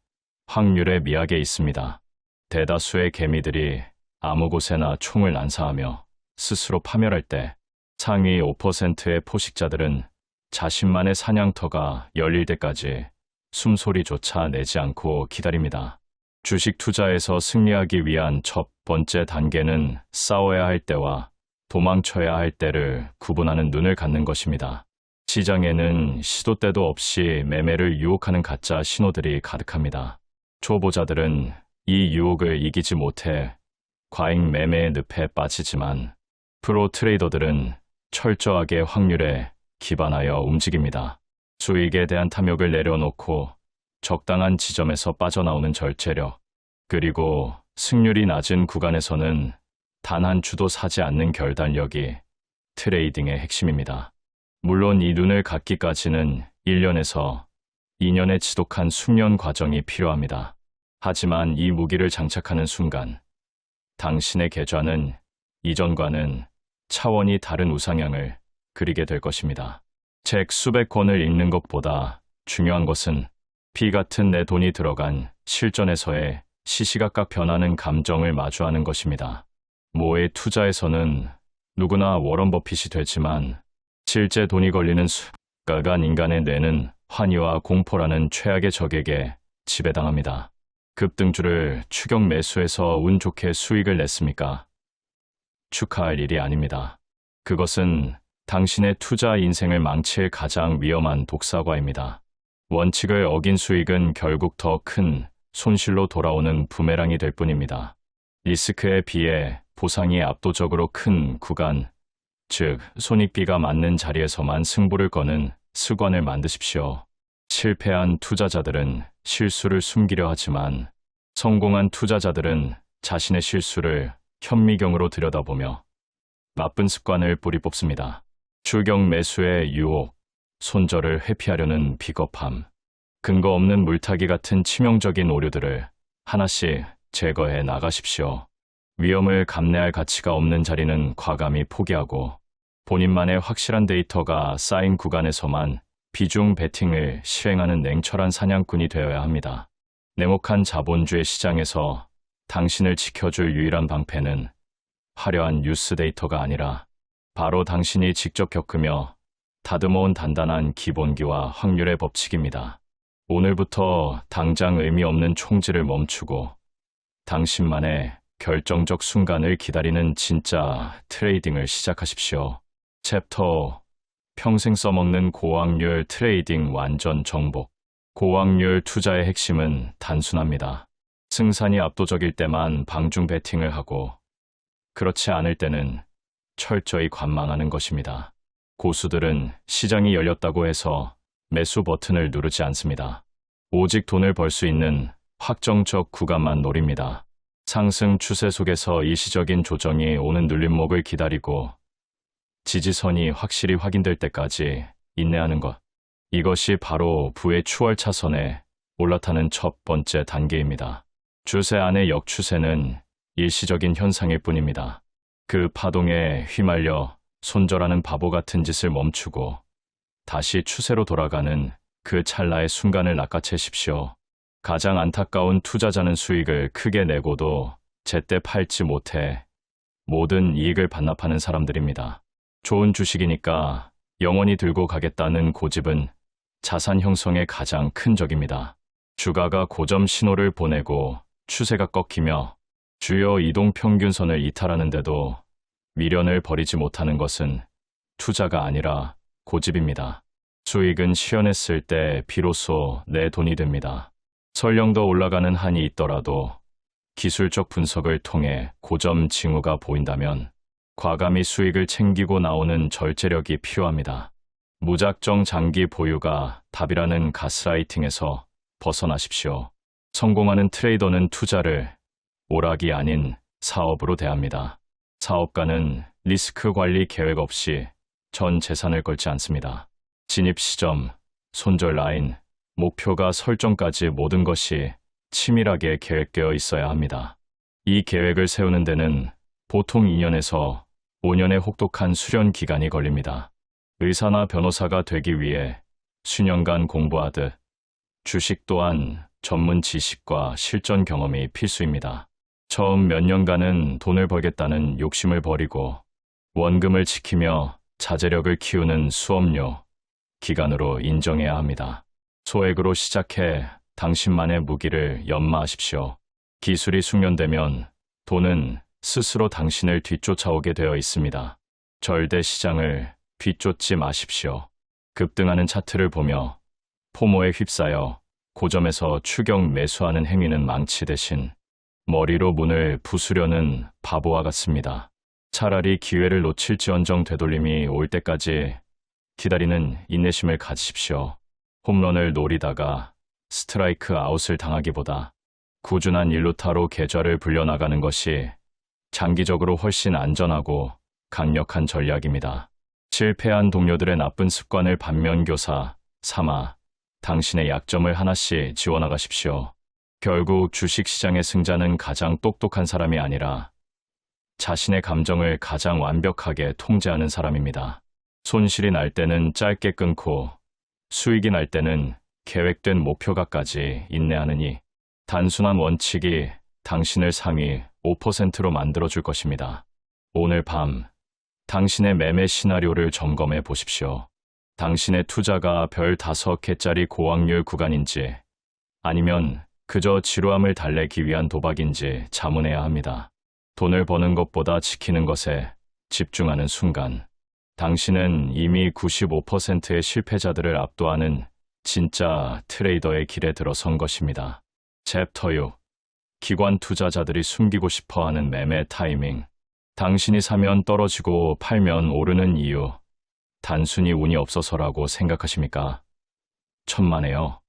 확률의 미학에 있습니다. 대다수의 개미들이 아무 곳에나 총을 난사하며 스스로 파멸할 때 상위 5%의 포식자들은 자신만의 사냥터가 열릴 때까지 숨소리조차 내지 않고 기다립니다. 주식 투자에서 승리하기 위한 첫 번째 단계는 싸워야 할 때와 도망쳐야 할 때를 구분하는 눈을 갖는 것입니다. 시장에는 시도 때도 없이 매매를 유혹하는 가짜 신호들이 가득합니다. 초보자들은 이 유혹을 이기지 못해 과잉 매매의 늪에 빠지지만 프로 트레이더들은 철저하게 확률에 기반하여 움직입니다. 수익에 대한 탐욕을 내려놓고 적당한 지점에서 빠져나오는 절제력, 그리고 승률이 낮은 구간에서는 단 한 주도 사지 않는 결단력이 트레이딩의 핵심입니다. 물론 이 눈을 갖기까지는 1년에서 2년의 지독한 숙련 과정이 필요합니다. 하지만 이 무기를 장착하는 순간 당신의 계좌는 이전과는 차원이 다른 우상향을 그리게 될 것입니다. 책 수백 권을 읽는 것보다 중요한 것은 피 같은 내 돈이 들어간 실전에서의 시시각각 변하는 감정을 마주하는 것입니다. 모의 투자에서는 누구나 워런 버핏이 되지만 실제 돈이 걸리는 수가간 인간의 뇌는 환희와 공포라는 최악의 적에게 지배당합니다. 급등주를 추격 매수해서 운 좋게 수익을 냈습니까? 축하할 일이 아닙니다. 그것은 당신의 투자 인생을 망칠 가장 위험한 독사과입니다. 원칙을 어긴 수익은 결국 더 큰 손실로 돌아오는 부메랑이 될 뿐입니다. 리스크에 비해 보상이 압도적으로 큰 구간, 즉 손익비가 맞는 자리에서만 승부를 거는 습관을 만드십시오. 실패한 투자자들은 실수를 숨기려 하지만 성공한 투자자들은 자신의 실수를 현미경으로 들여다보며 나쁜 습관을 뿌리 뽑습니다. 추격 매수의 유혹, 손절을 회피하려는 비겁함, 근거 없는 물타기 같은 치명적인 오류들을 하나씩 제거해 나가십시오. 위험을 감내할 가치가 없는 자리는 과감히 포기하고 본인만의 확실한 데이터가 쌓인 구간에서만 비중 베팅을 실행하는 냉철한 사냥꾼이 되어야 합니다. 냉혹한 자본주의 시장에서 당신을 지켜줄 유일한 방패는 화려한 뉴스 데이터가 아니라 바로 당신이 직접 겪으며 다듬어온 단단한 기본기와 확률의 법칙입니다. 오늘부터 당장 의미 없는 총질을 멈추고 당신만의 결정적 순간을 기다리는 진짜 트레이딩을 시작하십시오. 챕터 평생 써먹는 고확률 트레이딩 완전 정복. 고확률 투자의 핵심은 단순합니다. 승산이 압도적일 때만 방중 베팅을 하고 그렇지 않을 때는 철저히 관망하는 것입니다. 고수들은 시장이 열렸다고 해서 매수 버튼을 누르지 않습니다. 오직 돈을 벌 수 있는 확정적 구간만 노립니다. 상승 추세 속에서 일시적인 조정이 오는 눌림목을 기다리고 지지선이 확실히 확인될 때까지 인내하는 것. 이것이 바로 부의 추월 차선에 올라타는 첫 번째 단계입니다. 추세 안의 역추세는 일시적인 현상일 뿐입니다. 그 파동에 휘말려 손절하는 바보 같은 짓을 멈추고 다시 추세로 돌아가는 그 찰나의 순간을 낚아채십시오. 가장 안타까운 투자자는 수익을 크게 내고도 제때 팔지 못해 모든 이익을 반납하는 사람들입니다. 좋은 주식이니까 영원히 들고 가겠다는 고집은 자산 형성의 가장 큰 적입니다. 주가가 고점 신호를 보내고 추세가 꺾이며 주요 이동평균선을 이탈하는데도 미련을 버리지 못하는 것은 투자가 아니라 고집입니다. 수익은 시연했을 때 비로소 내 돈이 됩니다. 설령 더 올라가는 한이 있더라도 기술적 분석을 통해 고점 징후가 보인다면 과감히 수익을 챙기고 나오는 절제력이 필요합니다. 무작정 장기 보유가 답이라는 가스라이팅에서 벗어나십시오. 성공하는 트레이더는 투자를 오락이 아닌 사업으로 대합니다. 사업가는 리스크 관리 계획 없이 전 재산을 걸지 않습니다. 진입 시점, 손절 라인, 목표가 설정까지 모든 것이 치밀하게 계획되어 있어야 합니다. 이 계획을 세우는 데는 보통 2년에서 5년의 혹독한 수련 기간이 걸립니다. 의사나 변호사가 되기 위해 수년간 공부하듯 주식 또한 전문 지식과 실전 경험이 필수입니다. 처음 몇 년간은 돈을 벌겠다는 욕심을 버리고 원금을 지키며 자제력을 키우는 수업료, 기간으로 인정해야 합니다. 소액으로 시작해 당신만의 무기를 연마하십시오. 기술이 숙련되면 돈은 스스로 당신을 뒤쫓아오게 되어 있습니다. 절대 시장을 뒤쫓지 마십시오. 급등하는 차트를 보며 포모에 휩싸여 고점에서 추격 매수하는 행위는 망치 대신 머리로 문을 부수려는 바보와 같습니다. 차라리 기회를 놓칠지언정 되돌림이 올 때까지 기다리는 인내심을 가지십시오. 홈런을 노리다가 스트라이크 아웃을 당하기보다 꾸준한 1루타로 계좌를 불려나가는 것이 장기적으로 훨씬 안전하고 강력한 전략입니다. 실패한 동료들의 나쁜 습관을 반면교사 삼아 당신의 약점을 하나씩 지워나가십시오. 결국 주식시장의 승자는 가장 똑똑한 사람이 아니라 자신의 감정을 가장 완벽하게 통제하는 사람입니다. 손실이 날 때는 짧게 끊고 수익이 날 때는 계획된 목표가까지 인내하느니 단순한 원칙이 당신을 상위 5%로 만들어줄 것입니다. 오늘 밤 당신의 매매 시나리오를 점검해 보십시오. 당신의 투자가 별 5개짜리 고확률 구간인지 아니면 그저 지루함을 달래기 위한 도박인지 자문해야 합니다. 돈을 버는 것보다 지키는 것에 집중하는 순간 당신은 이미 95%의 실패자들을 압도하는 진짜 트레이더의 길에 들어선 것입니다. 챕터 6. 기관 투자자들이 숨기고 싶어하는 매매 타이밍. 당신이 사면 떨어지고 팔면 오르는 이유. 단순히 운이 없어서라고 생각하십니까? 천만에요.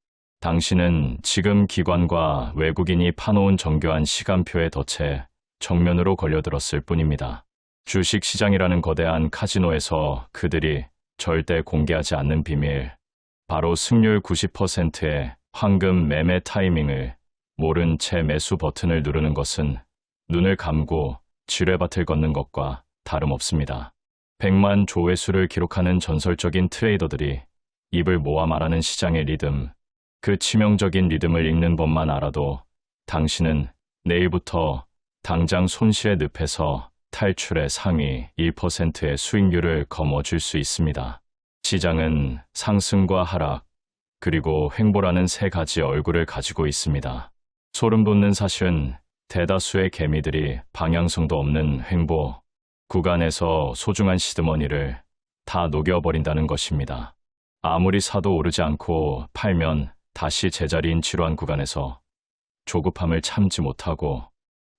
당신은 지금 기관과 외국인이 파놓은 정교한 시간표에 덫에 정면으로 걸려들었을 뿐입니다. 주식시장이라는 거대한 카지노에서 그들이 절대 공개하지 않는 비밀, 바로 승률 90%의 황금 매매 타이밍을 모른 채 매수 버튼을 누르는 것은 눈을 감고 지뢰밭을 걷는 것과 다름없습니다. 100만 조회수를 기록하는 전설적인 트레이더들이 입을 모아 말하는 시장의 리듬, 그 치명적인 리듬을 읽는 법만 알아도 당신은 내일부터 당장 손실의 늪에서 탈출의 상위 1%의 수익률을 거머쥘 수 있습니다. 시장은 상승과 하락, 그리고 횡보라는 세 가지 얼굴을 가지고 있습니다. 소름 돋는 사실은 대다수의 개미들이 방향성도 없는 횡보 구간에서 소중한 시드머니를 다 녹여버린다는 것입니다. 아무리 사도 오르지 않고 팔면 다시 제자리인 지루한 구간에서 조급함을 참지 못하고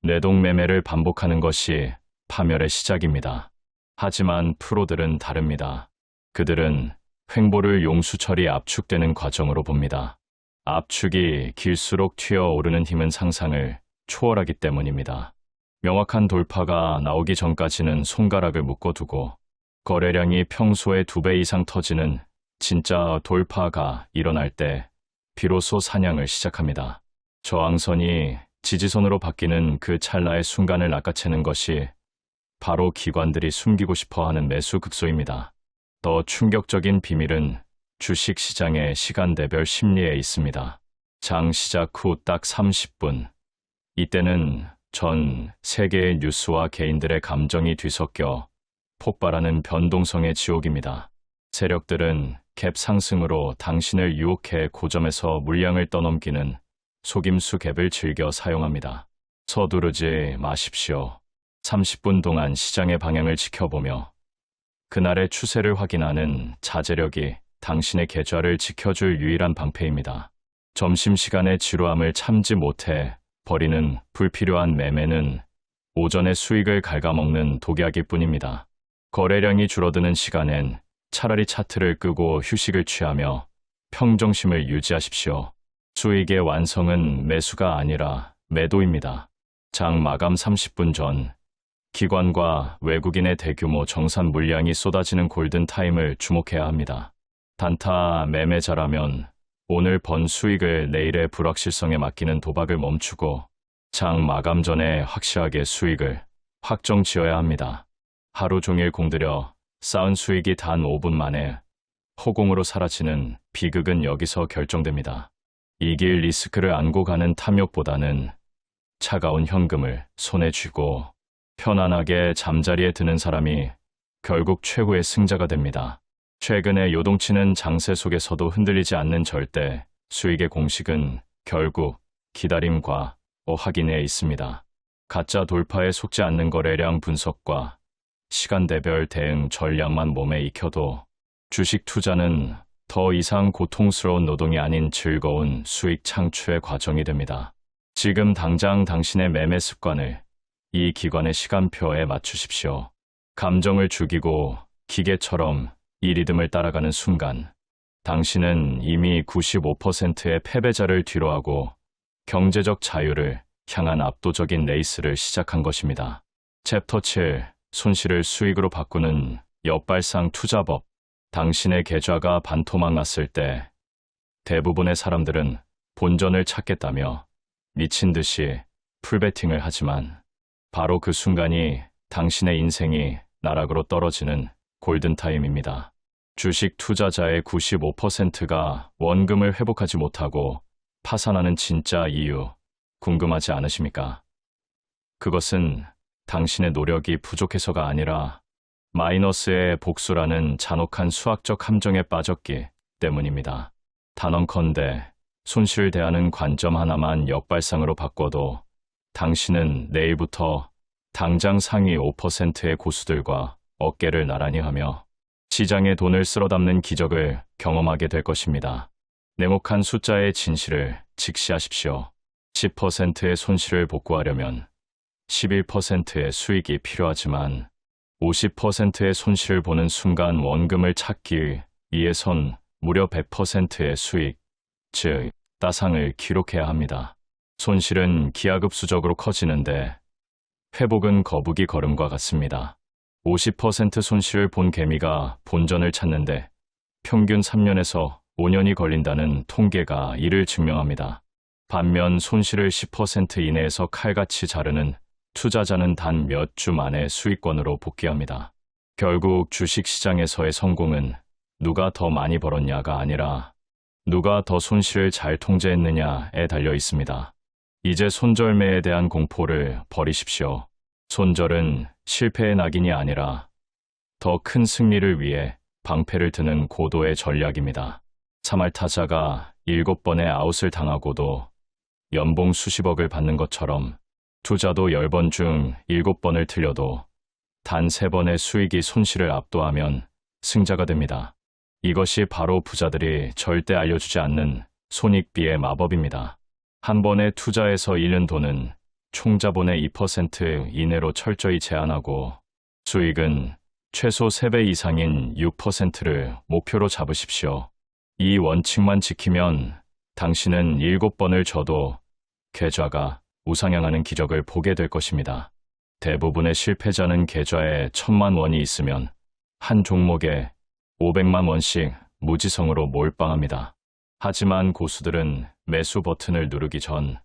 뇌동매매를 반복하는 것이 파멸의 시작입니다. 하지만 프로들은 다릅니다. 그들은 횡보를 용수철이 압축되는 과정으로 봅니다. 압축이 길수록 튀어오르는 힘은 상상을 초월하기 때문입니다. 명확한 돌파가 나오기 전까지는 손가락을 묶어두고 거래량이 평소의 2배 이상 터지는 진짜 돌파가 일어날 때 비로소 사냥을 시작합니다. 저항선이 지지선으로 바뀌는 그 찰나의 순간을 낚아채는 것이 바로 기관들이 숨기고 싶어하는 매수 극소입니다. 더 충격적인 비밀은 주식시장의 시간대별 심리에 있습니다. 장 시작 후 딱 30분. 이때는 전 세계의 뉴스와 개인들의 감정이 뒤섞여 폭발하는 변동성의 지옥입니다. 세력들은 갭 상승으로 당신을 유혹해 고점에서 물량을 떠넘기는 속임수 갭을 즐겨 사용합니다. 서두르지 마십시오. 30분 동안 시장의 방향을 지켜보며 그날의 추세를 확인하는 자제력이 당신의 계좌를 지켜줄 유일한 방패입니다. 점심시간의 지루함을 참지 못해 버리는 불필요한 매매는 오전의 수익을 갉아먹는 독약일 뿐입니다. 거래량이 줄어드는 시간엔 차라리 차트를 끄고 휴식을 취하며 평정심을 유지하십시오. 수익의 완성은 매수가 아니라 매도입니다. 장 마감 30분 전 기관과 외국인의 대규모 정산 물량이 쏟아지는 골든타임을 주목해야 합니다. 단타 매매자라면 오늘 번 수익을 내일의 불확실성에 맡기는 도박을 멈추고 장 마감 전에 확실하게 수익을 확정 지어야 합니다. 하루 종일 공들여 쌓은 수익이 단 5분 만에 허공으로 사라지는 비극은 여기서 결정됩니다. 이길 리스크를 안고 가는 탐욕보다는 차가운 현금을 손에 쥐고 편안하게 잠자리에 드는 사람이 결국 최고의 승자가 됩니다. 최근의 요동치는 장세 속에서도 흔들리지 않는 절대 수익의 공식은 결국 기다림과 확인에 있습니다. 가짜 돌파에 속지 않는 거래량 분석과 시간대별 대응 전략만 몸에 익혀도 주식 투자는 더 이상 고통스러운 노동이 아닌 즐거운 수익 창출의 과정이 됩니다. 지금 당장 당신의 매매 습관을 이 기관의 시간표에 맞추십시오. 감정을 죽이고 기계처럼 이 리듬을 따라가는 순간 당신은 이미 95%의 패배자를 뒤로하고 경제적 자유를 향한 압도적인 레이스를 시작한 것입니다. 챕터 7. 손실을 수익으로 바꾸는 역발상 투자법. 당신의 계좌가 반토막 났을 때 대부분의 사람들은 본전을 찾겠다며 미친 듯이 풀베팅을 하지만 바로 그 순간이 당신의 인생이 나락으로 떨어지는 골든타임입니다. 주식 투자자의 95%가 원금을 회복하지 못하고 파산하는 진짜 이유 궁금하지 않으십니까? 그것은 당신의 노력이 부족해서가 아니라 마이너스의 복수라는 잔혹한 수학적 함정에 빠졌기 때문입니다. 단언컨대 손실을 대하는 관점 하나만 역발상으로 바꿔도 당신은 내일부터 당장 상위 5%의 고수들과 어깨를 나란히 하며 시장의 돈을 쓸어 담는 기적을 경험하게 될 것입니다. 냉혹한 숫자의 진실을 직시하십시오. 10%의 손실을 복구하려면 11%의 수익이 필요하지만 50%의 손실을 보는 순간 원금을 찾기 위해선 무려 100%의 수익, 즉 따상을 기록해야 합니다. 손실은 기하급수적으로 커지는데 회복은 거북이 걸음과 같습니다. 50% 손실을 본 개미가 본전을 찾는데 평균 3년에서 5년이 걸린다는 통계가 이를 증명합니다. 반면 손실을 10% 이내에서 칼같이 자르는 투자자는 단 몇 주 만에 수익권으로 복귀합니다. 결국 주식시장에서의 성공은 누가 더 많이 벌었냐가 아니라 누가 더 손실을 잘 통제했느냐에 달려 있습니다. 이제 손절매에 대한 공포를 버리십시오. 손절은 실패의 낙인이 아니라 더 큰 승리를 위해 방패를 드는 고도의 전략입니다. 3할 타자가 7번의 아웃을 당하고도 연봉 수십억을 받는 것처럼 투자도 10번 중 7번을 틀려도 단 3번의 수익이 손실을 압도하면 승자가 됩니다. 이것이 바로 부자들이 절대 알려주지 않는 손익비의 마법입니다. 한 번의 투자에서 잃는 돈은 총자본의 2% 이내로 철저히 제한하고 수익은 최소 3배 이상인 6%를 목표로 잡으십시오. 이 원칙만 지키면 당신은 7번을 져도 계좌가 우상향하는 기적을 보게 될 것입니다. 대부분의 실패자는 계좌에 1,000만 원이 있으면 한 종목에 500만 원씩 무지성으로 몰빵합니다. 하지만 고수들은 매수 버튼을 누르기 전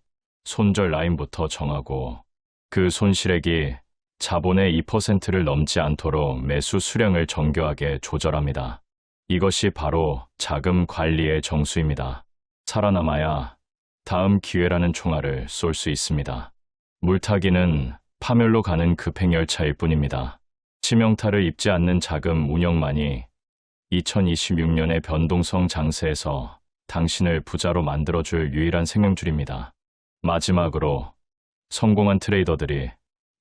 손절 라인부터 정하고 그 손실액이 자본의 2%를 넘지 않도록 매수 수량을 정교하게 조절합니다. 이것이 바로 자금 관리의 정수입니다. 살아남아야 다음 기회라는 총알을 쏠 수 있습니다. 물타기는 파멸로 가는 급행열차일 뿐입니다. 치명타를 입지 않는 자금 운영만이 2026년의 변동성 장세에서 당신을 부자로 만들어줄 유일한 생명줄입니다. 마지막으로 성공한 트레이더들이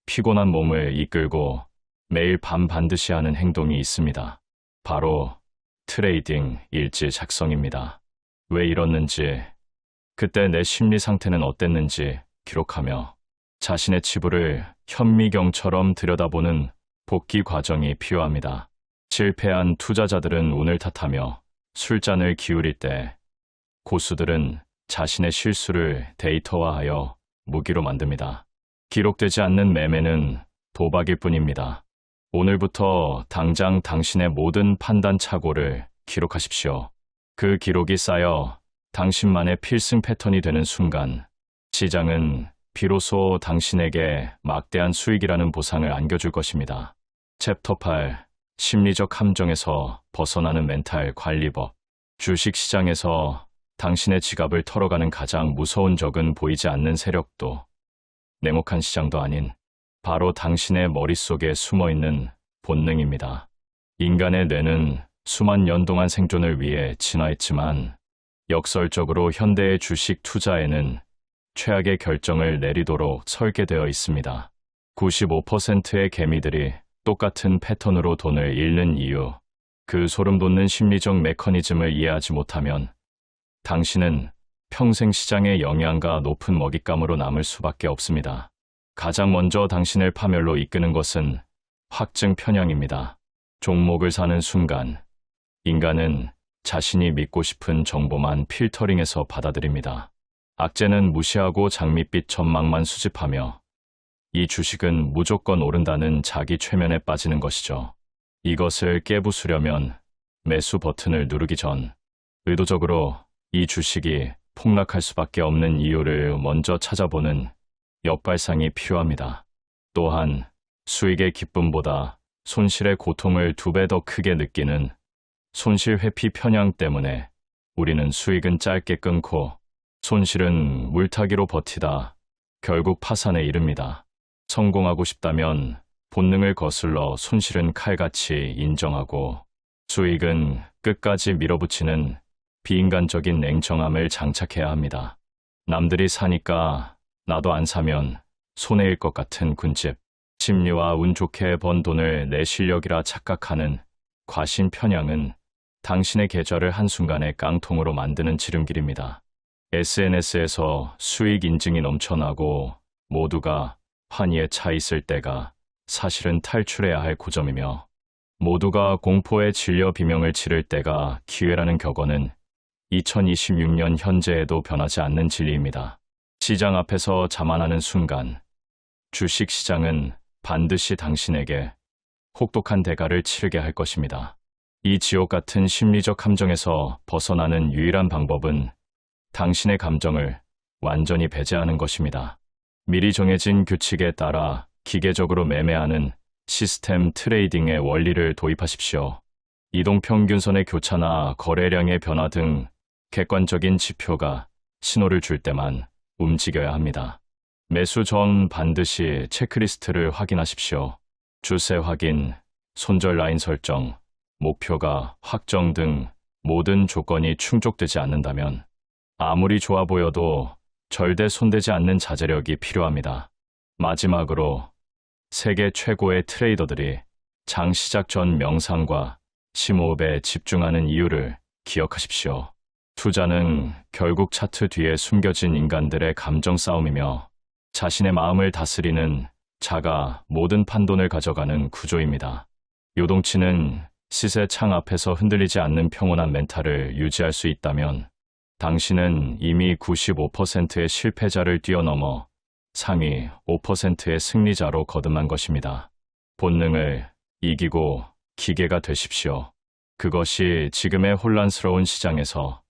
피곤한 몸을 이끌고 매일 밤 반드시 하는 행동이 있습니다. 바로 트레이딩 일지 작성입니다. 왜 이렇는지, 그때 내 심리 상태는 어땠는지 기록하며 자신의 치부를 현미경처럼 들여다보는 복귀 과정이 필요합니다. 실패한 투자자들은 운을 탓하며 술잔을 기울일 때 고수들은 자신의 실수를 데이터화하여 무기로 만듭니다. 기록되지 않는 매매는 도박일 뿐입니다. 오늘부터 당장 당신의 모든 판단 착오를 기록하십시오. 그 기록이 쌓여 당신만의 필승 패턴이 되는 순간, 시장은 비로소 당신에게 막대한 수익이라는 보상을 안겨줄 것입니다. 챕터 8. 심리적 함정에서 벗어나는 멘탈 관리법. 주식시장에서 당신의 지갑을 털어가는 가장 무서운 적은 보이지 않는 세력도 냉혹한 시장도 아닌 바로 당신의 머릿속에 숨어있는 본능입니다. 인간의 뇌는 수만 년 동안 생존을 위해 진화했지만 역설적으로 현대의 주식 투자에는 최악의 결정을 내리도록 설계되어 있습니다. 95%의 개미들이 똑같은 패턴으로 돈을 잃는 이유, 그 소름 돋는 심리적 메커니즘을 이해하지 못하면 당신은 평생 시장의 영향과 높은 먹잇감으로 남을 수밖에 없습니다. 가장 먼저 당신을 파멸로 이끄는 것은 확증 편향입니다. 종목을 사는 순간, 인간은 자신이 믿고 싶은 정보만 필터링해서 받아들입니다. 악재는 무시하고 장밋빛 전망만 수집하며 이 주식은 무조건 오른다는 자기 최면에 빠지는 것이죠. 이것을 깨부수려면 매수 버튼을 누르기 전 의도적으로 이 주식이 폭락할 수밖에 없는 이유를 먼저 찾아보는 역발상이 필요합니다. 또한 수익의 기쁨보다 손실의 고통을 2배 더 크게 느끼는 손실 회피 편향 때문에 우리는 수익은 짧게 끊고 손실은 물타기로 버티다 결국 파산에 이릅니다. 성공하고 싶다면 본능을 거슬러 손실은 칼같이 인정하고 수익은 끝까지 밀어붙이는 비인간적인 냉정함을 장착해야 합니다. 남들이 사니까 나도 안 사면 손해일 것 같은 군집, 심리와 운 좋게 번 돈을 내 실력이라 착각하는 과신 편향은 당신의 계좌를 한순간에 깡통으로 만드는 지름길입니다. SNS에서 수익 인증이 넘쳐나고 모두가 환희에 차 있을 때가 사실은 탈출해야 할 고점이며 모두가 공포에 질려 비명을 지를 때가 기회라는 격언은 2026년 현재에도 변하지 않는 진리입니다. 시장 앞에서 자만하는 순간 주식시장은 반드시 당신에게 혹독한 대가를 치르게 할 것입니다. 이 지옥 같은 심리적 함정에서 벗어나는 유일한 방법은 당신의 감정을 완전히 배제하는 것입니다. 미리 정해진 규칙에 따라 기계적으로 매매하는 시스템 트레이딩의 원리를 도입하십시오. 이동평균선의 교차나 거래량의 변화 등 객관적인 지표가 신호를 줄 때만 움직여야 합니다. 매수 전 반드시 체크리스트를 확인하십시오. 주세 확인, 손절 라인 설정, 목표가 확정 등 모든 조건이 충족되지 않는다면 아무리 좋아 보여도 절대 손대지 않는 자제력이 필요합니다. 마지막으로 세계 최고의 트레이더들이 장 시작 전 명상과 심호흡에 집중하는 이유를 기억하십시오. 투자는 결국 차트 뒤에 숨겨진 인간들의 감정 싸움이며 자신의 마음을 다스리는 자가 모든 판돈을 가져가는 구조입니다. 요동치는 시세 창 앞에서 흔들리지 않는 평온한 멘탈을 유지할 수 있다면 당신은 이미 95%의 실패자를 뛰어넘어 상위 5%의 승리자로 거듭난 것입니다. 본능을 이기고 기계가 되십시오. 그것이 지금의 혼란스러운 시장에서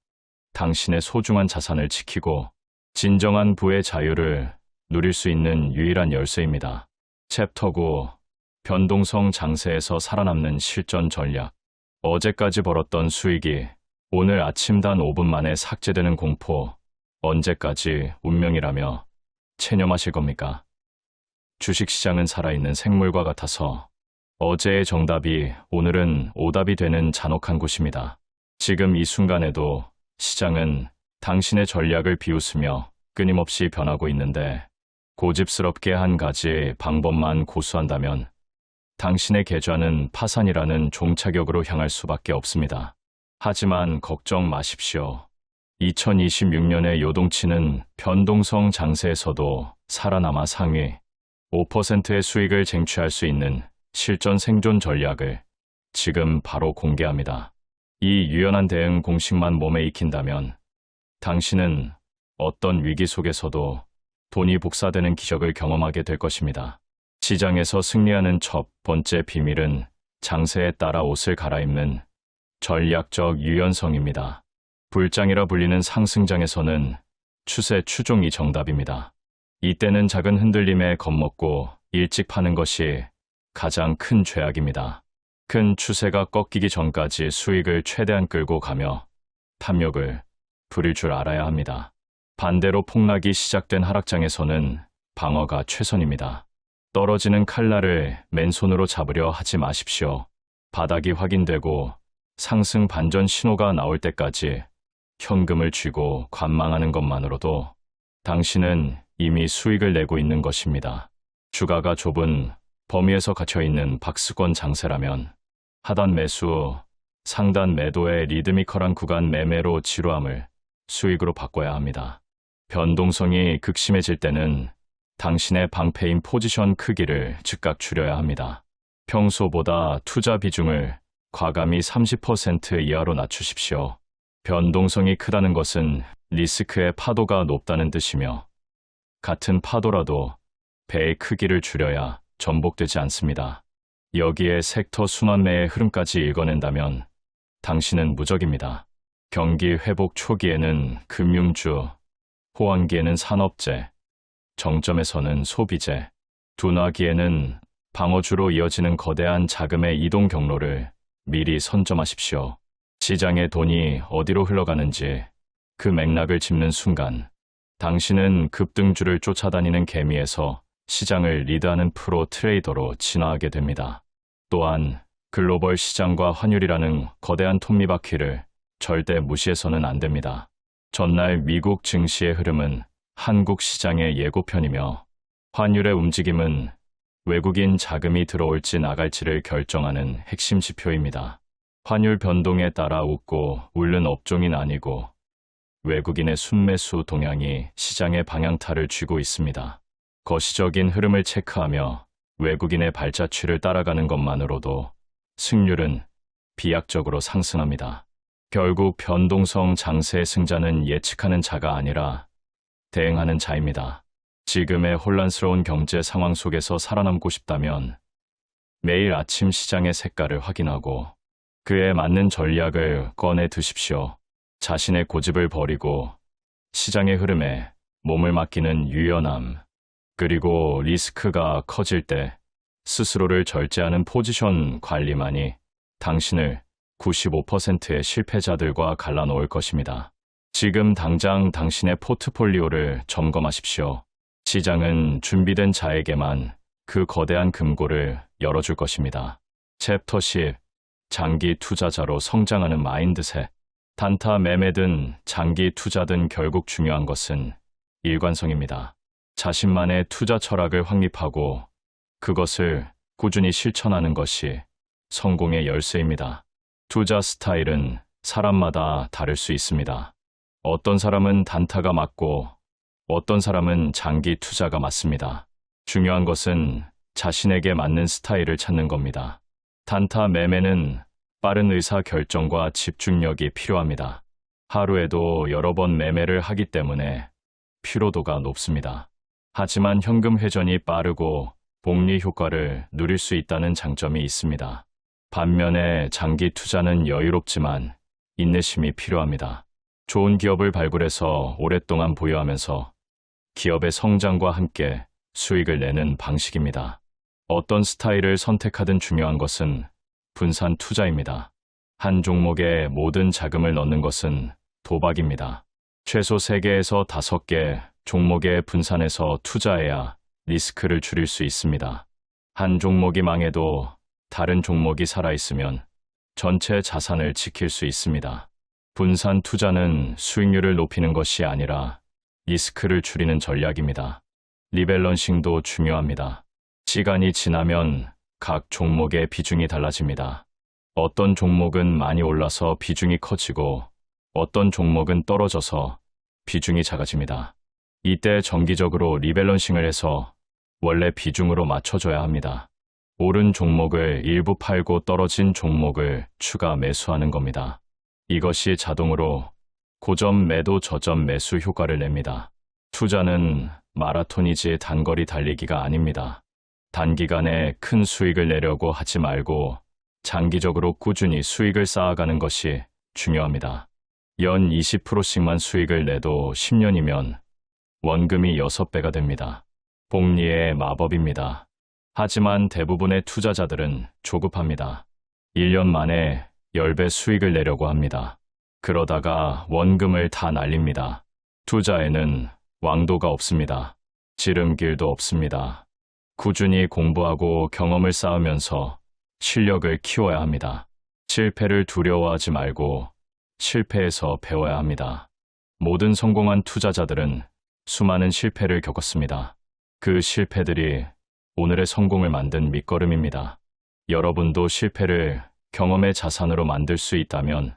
당신의 소중한 자산을 지키고 진정한 부의 자유를 누릴 수 있는 유일한 열쇠입니다. 챕터 9. 변동성 장세에서 살아남는 실전 전략. 어제까지 벌었던 수익이 오늘 아침 단 5분 만에 삭제되는 공포, 언제까지 운명이라며 체념하실 겁니까? 주식시장은 살아있는 생물과 같아서 어제의 정답이 오늘은 오답이 되는 잔혹한 곳입니다. 지금 이 순간에도 시장은 당신의 전략을 비웃으며 끊임없이 변하고 있는데 고집스럽게 한 가지 방법만 고수한다면 당신의 계좌는 파산이라는 종착역으로 향할 수밖에 없습니다. 하지만 걱정 마십시오. 2026년의 요동치는 변동성 장세에서도 살아남아 상위 5%의 수익을 쟁취할 수 있는 실전 생존 전략을 지금 바로 공개합니다. 이 유연한 대응 공식만 몸에 익힌다면 당신은 어떤 위기 속에서도 돈이 복사되는 기적을 경험하게 될 것입니다. 시장에서 승리하는 첫 번째 비밀은 장세에 따라 옷을 갈아입는 전략적 유연성입니다. 불장이라 불리는 상승장에서는 추세 추종이 정답입니다. 이때는 작은 흔들림에 겁먹고 일찍 파는 것이 가장 큰 죄악입니다. 큰 추세가 꺾이기 전까지 수익을 최대한 끌고 가며 탐욕을 부릴 줄 알아야 합니다. 반대로 폭락이 시작된 하락장에서는 방어가 최선입니다. 떨어지는 칼날을 맨손으로 잡으려 하지 마십시오. 바닥이 확인되고 상승 반전 신호가 나올 때까지 현금을 쥐고 관망하는 것만으로도 당신은 이미 수익을 내고 있는 것입니다. 주가가 좁은 범위에서 갇혀있는 박스권 장세라면 하단 매수, 상단 매도의 리드미컬한 구간 매매로 지루함을 수익으로 바꿔야 합니다. 변동성이 극심해질 때는 당신의 방패인 포지션 크기를 즉각 줄여야 합니다. 평소보다 투자 비중을 과감히 30% 이하로 낮추십시오. 변동성이 크다는 것은 리스크의 파도가 높다는 뜻이며 같은 파도라도 배의 크기를 줄여야 전복되지 않습니다. 여기에 섹터 순환매의 흐름까지 읽어낸다면 당신은 무적입니다. 경기 회복 초기에는 금융주, 호황기에는 산업재, 정점에서는 소비재, 둔화기에는 방어주로 이어지는 거대한 자금의 이동 경로를 미리 선점하십시오. 시장의 돈이 어디로 흘러가는지 그 맥락을 짚는 순간 당신은 급등주를 쫓아다니는 개미에서 시장을 리드하는 프로 트레이더로 진화하게 됩니다. 또한 글로벌 시장과 환율이라는 거대한 톱니바퀴를 절대 무시해서는 안 됩니다. 전날 미국 증시의 흐름은 한국 시장의 예고편이며 환율의 움직임은 외국인 자금이 들어올지 나갈지를 결정하는 핵심 지표입니다. 환율 변동에 따라 웃고 울는 업종이 나뉘고 외국인의 순매수 동향이 시장의 방향타를 쥐고 있습니다. 거시적인 흐름을 체크하며 외국인의 발자취를 따라가는 것만으로도 승률은 비약적으로 상승합니다. 결국 변동성 장세의 승자는 예측하는 자가 아니라 대응하는 자입니다. 지금의 혼란스러운 경제 상황 속에서 살아남고 싶다면 매일 아침 시장의 색깔을 확인하고 그에 맞는 전략을 꺼내 두십시오. 자신의 고집을 버리고 시장의 흐름에 몸을 맡기는 유연함, 그리고 리스크가 커질 때 스스로를 절제하는 포지션 관리만이 당신을 95%의 실패자들과 갈라놓을 것입니다. 지금 당장 당신의 포트폴리오를 점검하십시오. 시장은 준비된 자에게만 그 거대한 금고를 열어줄 것입니다. 챕터 10. 장기 투자자로 성장하는 마인드셋. 단타 매매든 장기 투자든 결국 중요한 것은 일관성입니다. 자신만의 투자 철학을 확립하고 그것을 꾸준히 실천하는 것이 성공의 열쇠입니다. 투자 스타일은 사람마다 다를 수 있습니다. 어떤 사람은 단타가 맞고 어떤 사람은 장기 투자가 맞습니다. 중요한 것은 자신에게 맞는 스타일을 찾는 겁니다. 단타 매매는 빠른 의사 결정과 집중력이 필요합니다. 하루에도 여러 번 매매를 하기 때문에 피로도가 높습니다. 하지만 현금 회전이 빠르고 복리 효과를 누릴 수 있다는 장점이 있습니다. 반면에 장기 투자는 여유롭지만 인내심이 필요합니다. 좋은 기업을 발굴해서 오랫동안 보유하면서 기업의 성장과 함께 수익을 내는 방식입니다. 어떤 스타일을 선택하든 중요한 것은 분산 투자입니다. 한 종목에 모든 자금을 넣는 것은 도박입니다. 최소 3개에서 5개 종목에 분산해서 투자해야 리스크를 줄일 수 있습니다. 한 종목이 망해도 다른 종목이 살아있으면 전체 자산을 지킬 수 있습니다. 분산 투자는 수익률을 높이는 것이 아니라 리스크를 줄이는 전략입니다. 리밸런싱도 중요합니다. 시간이 지나면 각 종목의 비중이 달라집니다. 어떤 종목은 많이 올라서 비중이 커지고 어떤 종목은 떨어져서 비중이 작아집니다. 이때 정기적으로 리밸런싱을 해서 원래 비중으로 맞춰줘야 합니다. 오른 종목을 일부 팔고 떨어진 종목을 추가 매수하는 겁니다. 이것이 자동으로 고점 매도 저점 매수 효과를 냅니다. 투자는 마라톤이지 단거리 달리기가 아닙니다. 단기간에 큰 수익을 내려고 하지 말고 장기적으로 꾸준히 수익을 쌓아가는 것이 중요합니다. 연 20%씩만 수익을 내도 10년이면 원금이 6배가 됩니다. 복리의 마법입니다. 하지만 대부분의 투자자들은 조급합니다. 1년 만에 10배 수익을 내려고 합니다. 그러다가 원금을 다 날립니다. 투자에는 왕도가 없습니다. 지름길도 없습니다. 꾸준히 공부하고 경험을 쌓으면서 실력을 키워야 합니다. 실패를 두려워하지 말고 실패에서 배워야 합니다. 모든 성공한 투자자들은 수많은 실패를 겪었습니다. 그 실패들이 오늘의 성공을 만든 밑거름입니다. 여러분도 실패를 경험의 자산으로 만들 수 있다면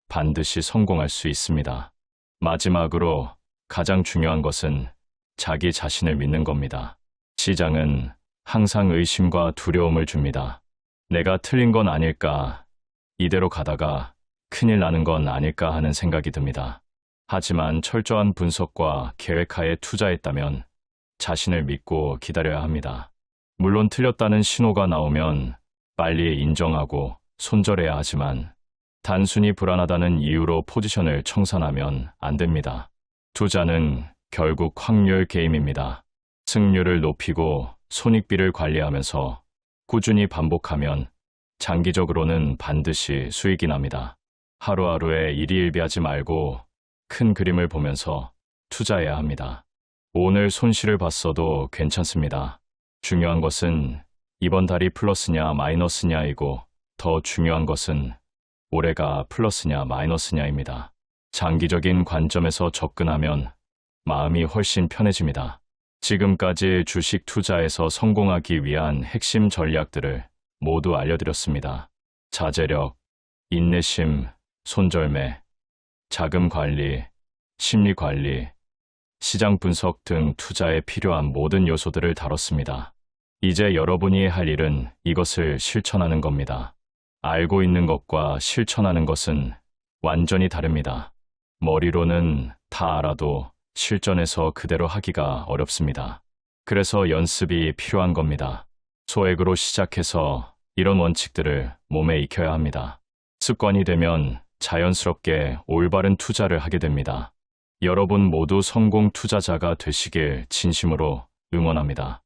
반드시 성공할 수 있습니다. 마지막으로 가장 중요한 것은 자기 자신을 믿는 겁니다. 시장은 항상 의심과 두려움을 줍니다. 내가 틀린 건 아닐까, 이대로 가다가 큰일 나는 건 아닐까 하는 생각이 듭니다. 하지만 철저한 분석과 계획하에 투자했다면 자신을 믿고 기다려야 합니다. 물론 틀렸다는 신호가 나오면 빨리 인정하고 손절해야 하지만 단순히 불안하다는 이유로 포지션을 청산하면 안 됩니다. 투자는 결국 확률 게임입니다. 승률을 높이고 손익비를 관리하면서 꾸준히 반복하면 장기적으로는 반드시 수익이 납니다. 하루하루에 일희일비하지 말고 큰 그림을 보면서 투자해야 합니다. 오늘 손실을 봤어도 괜찮습니다. 중요한 것은 이번 달이 플러스냐 마이너스냐이고 더 중요한 것은 올해가 플러스냐 마이너스냐입니다. 장기적인 관점에서 접근하면 마음이 훨씬 편해집니다. 지금까지 주식 투자에서 성공하기 위한 핵심 전략들을 모두 알려드렸습니다. 자제력, 인내심, 손절매, 자금 관리, 심리 관리, 시장 분석 등 투자에 필요한 모든 요소들을 다뤘습니다. 이제 여러분이 할 일은 이것을 실천하는 겁니다. 알고 있는 것과 실천하는 것은 완전히 다릅니다. 머리로는 다 알아도 실전에서 그대로 하기가 어렵습니다. 그래서 연습이 필요한 겁니다. 소액으로 시작해서 이런 원칙들을 몸에 익혀야 합니다. 습관이 되면 자연스럽게 올바른 투자를 하게 됩니다. 여러분 모두 성공 투자자가 되시길 진심으로 응원합니다.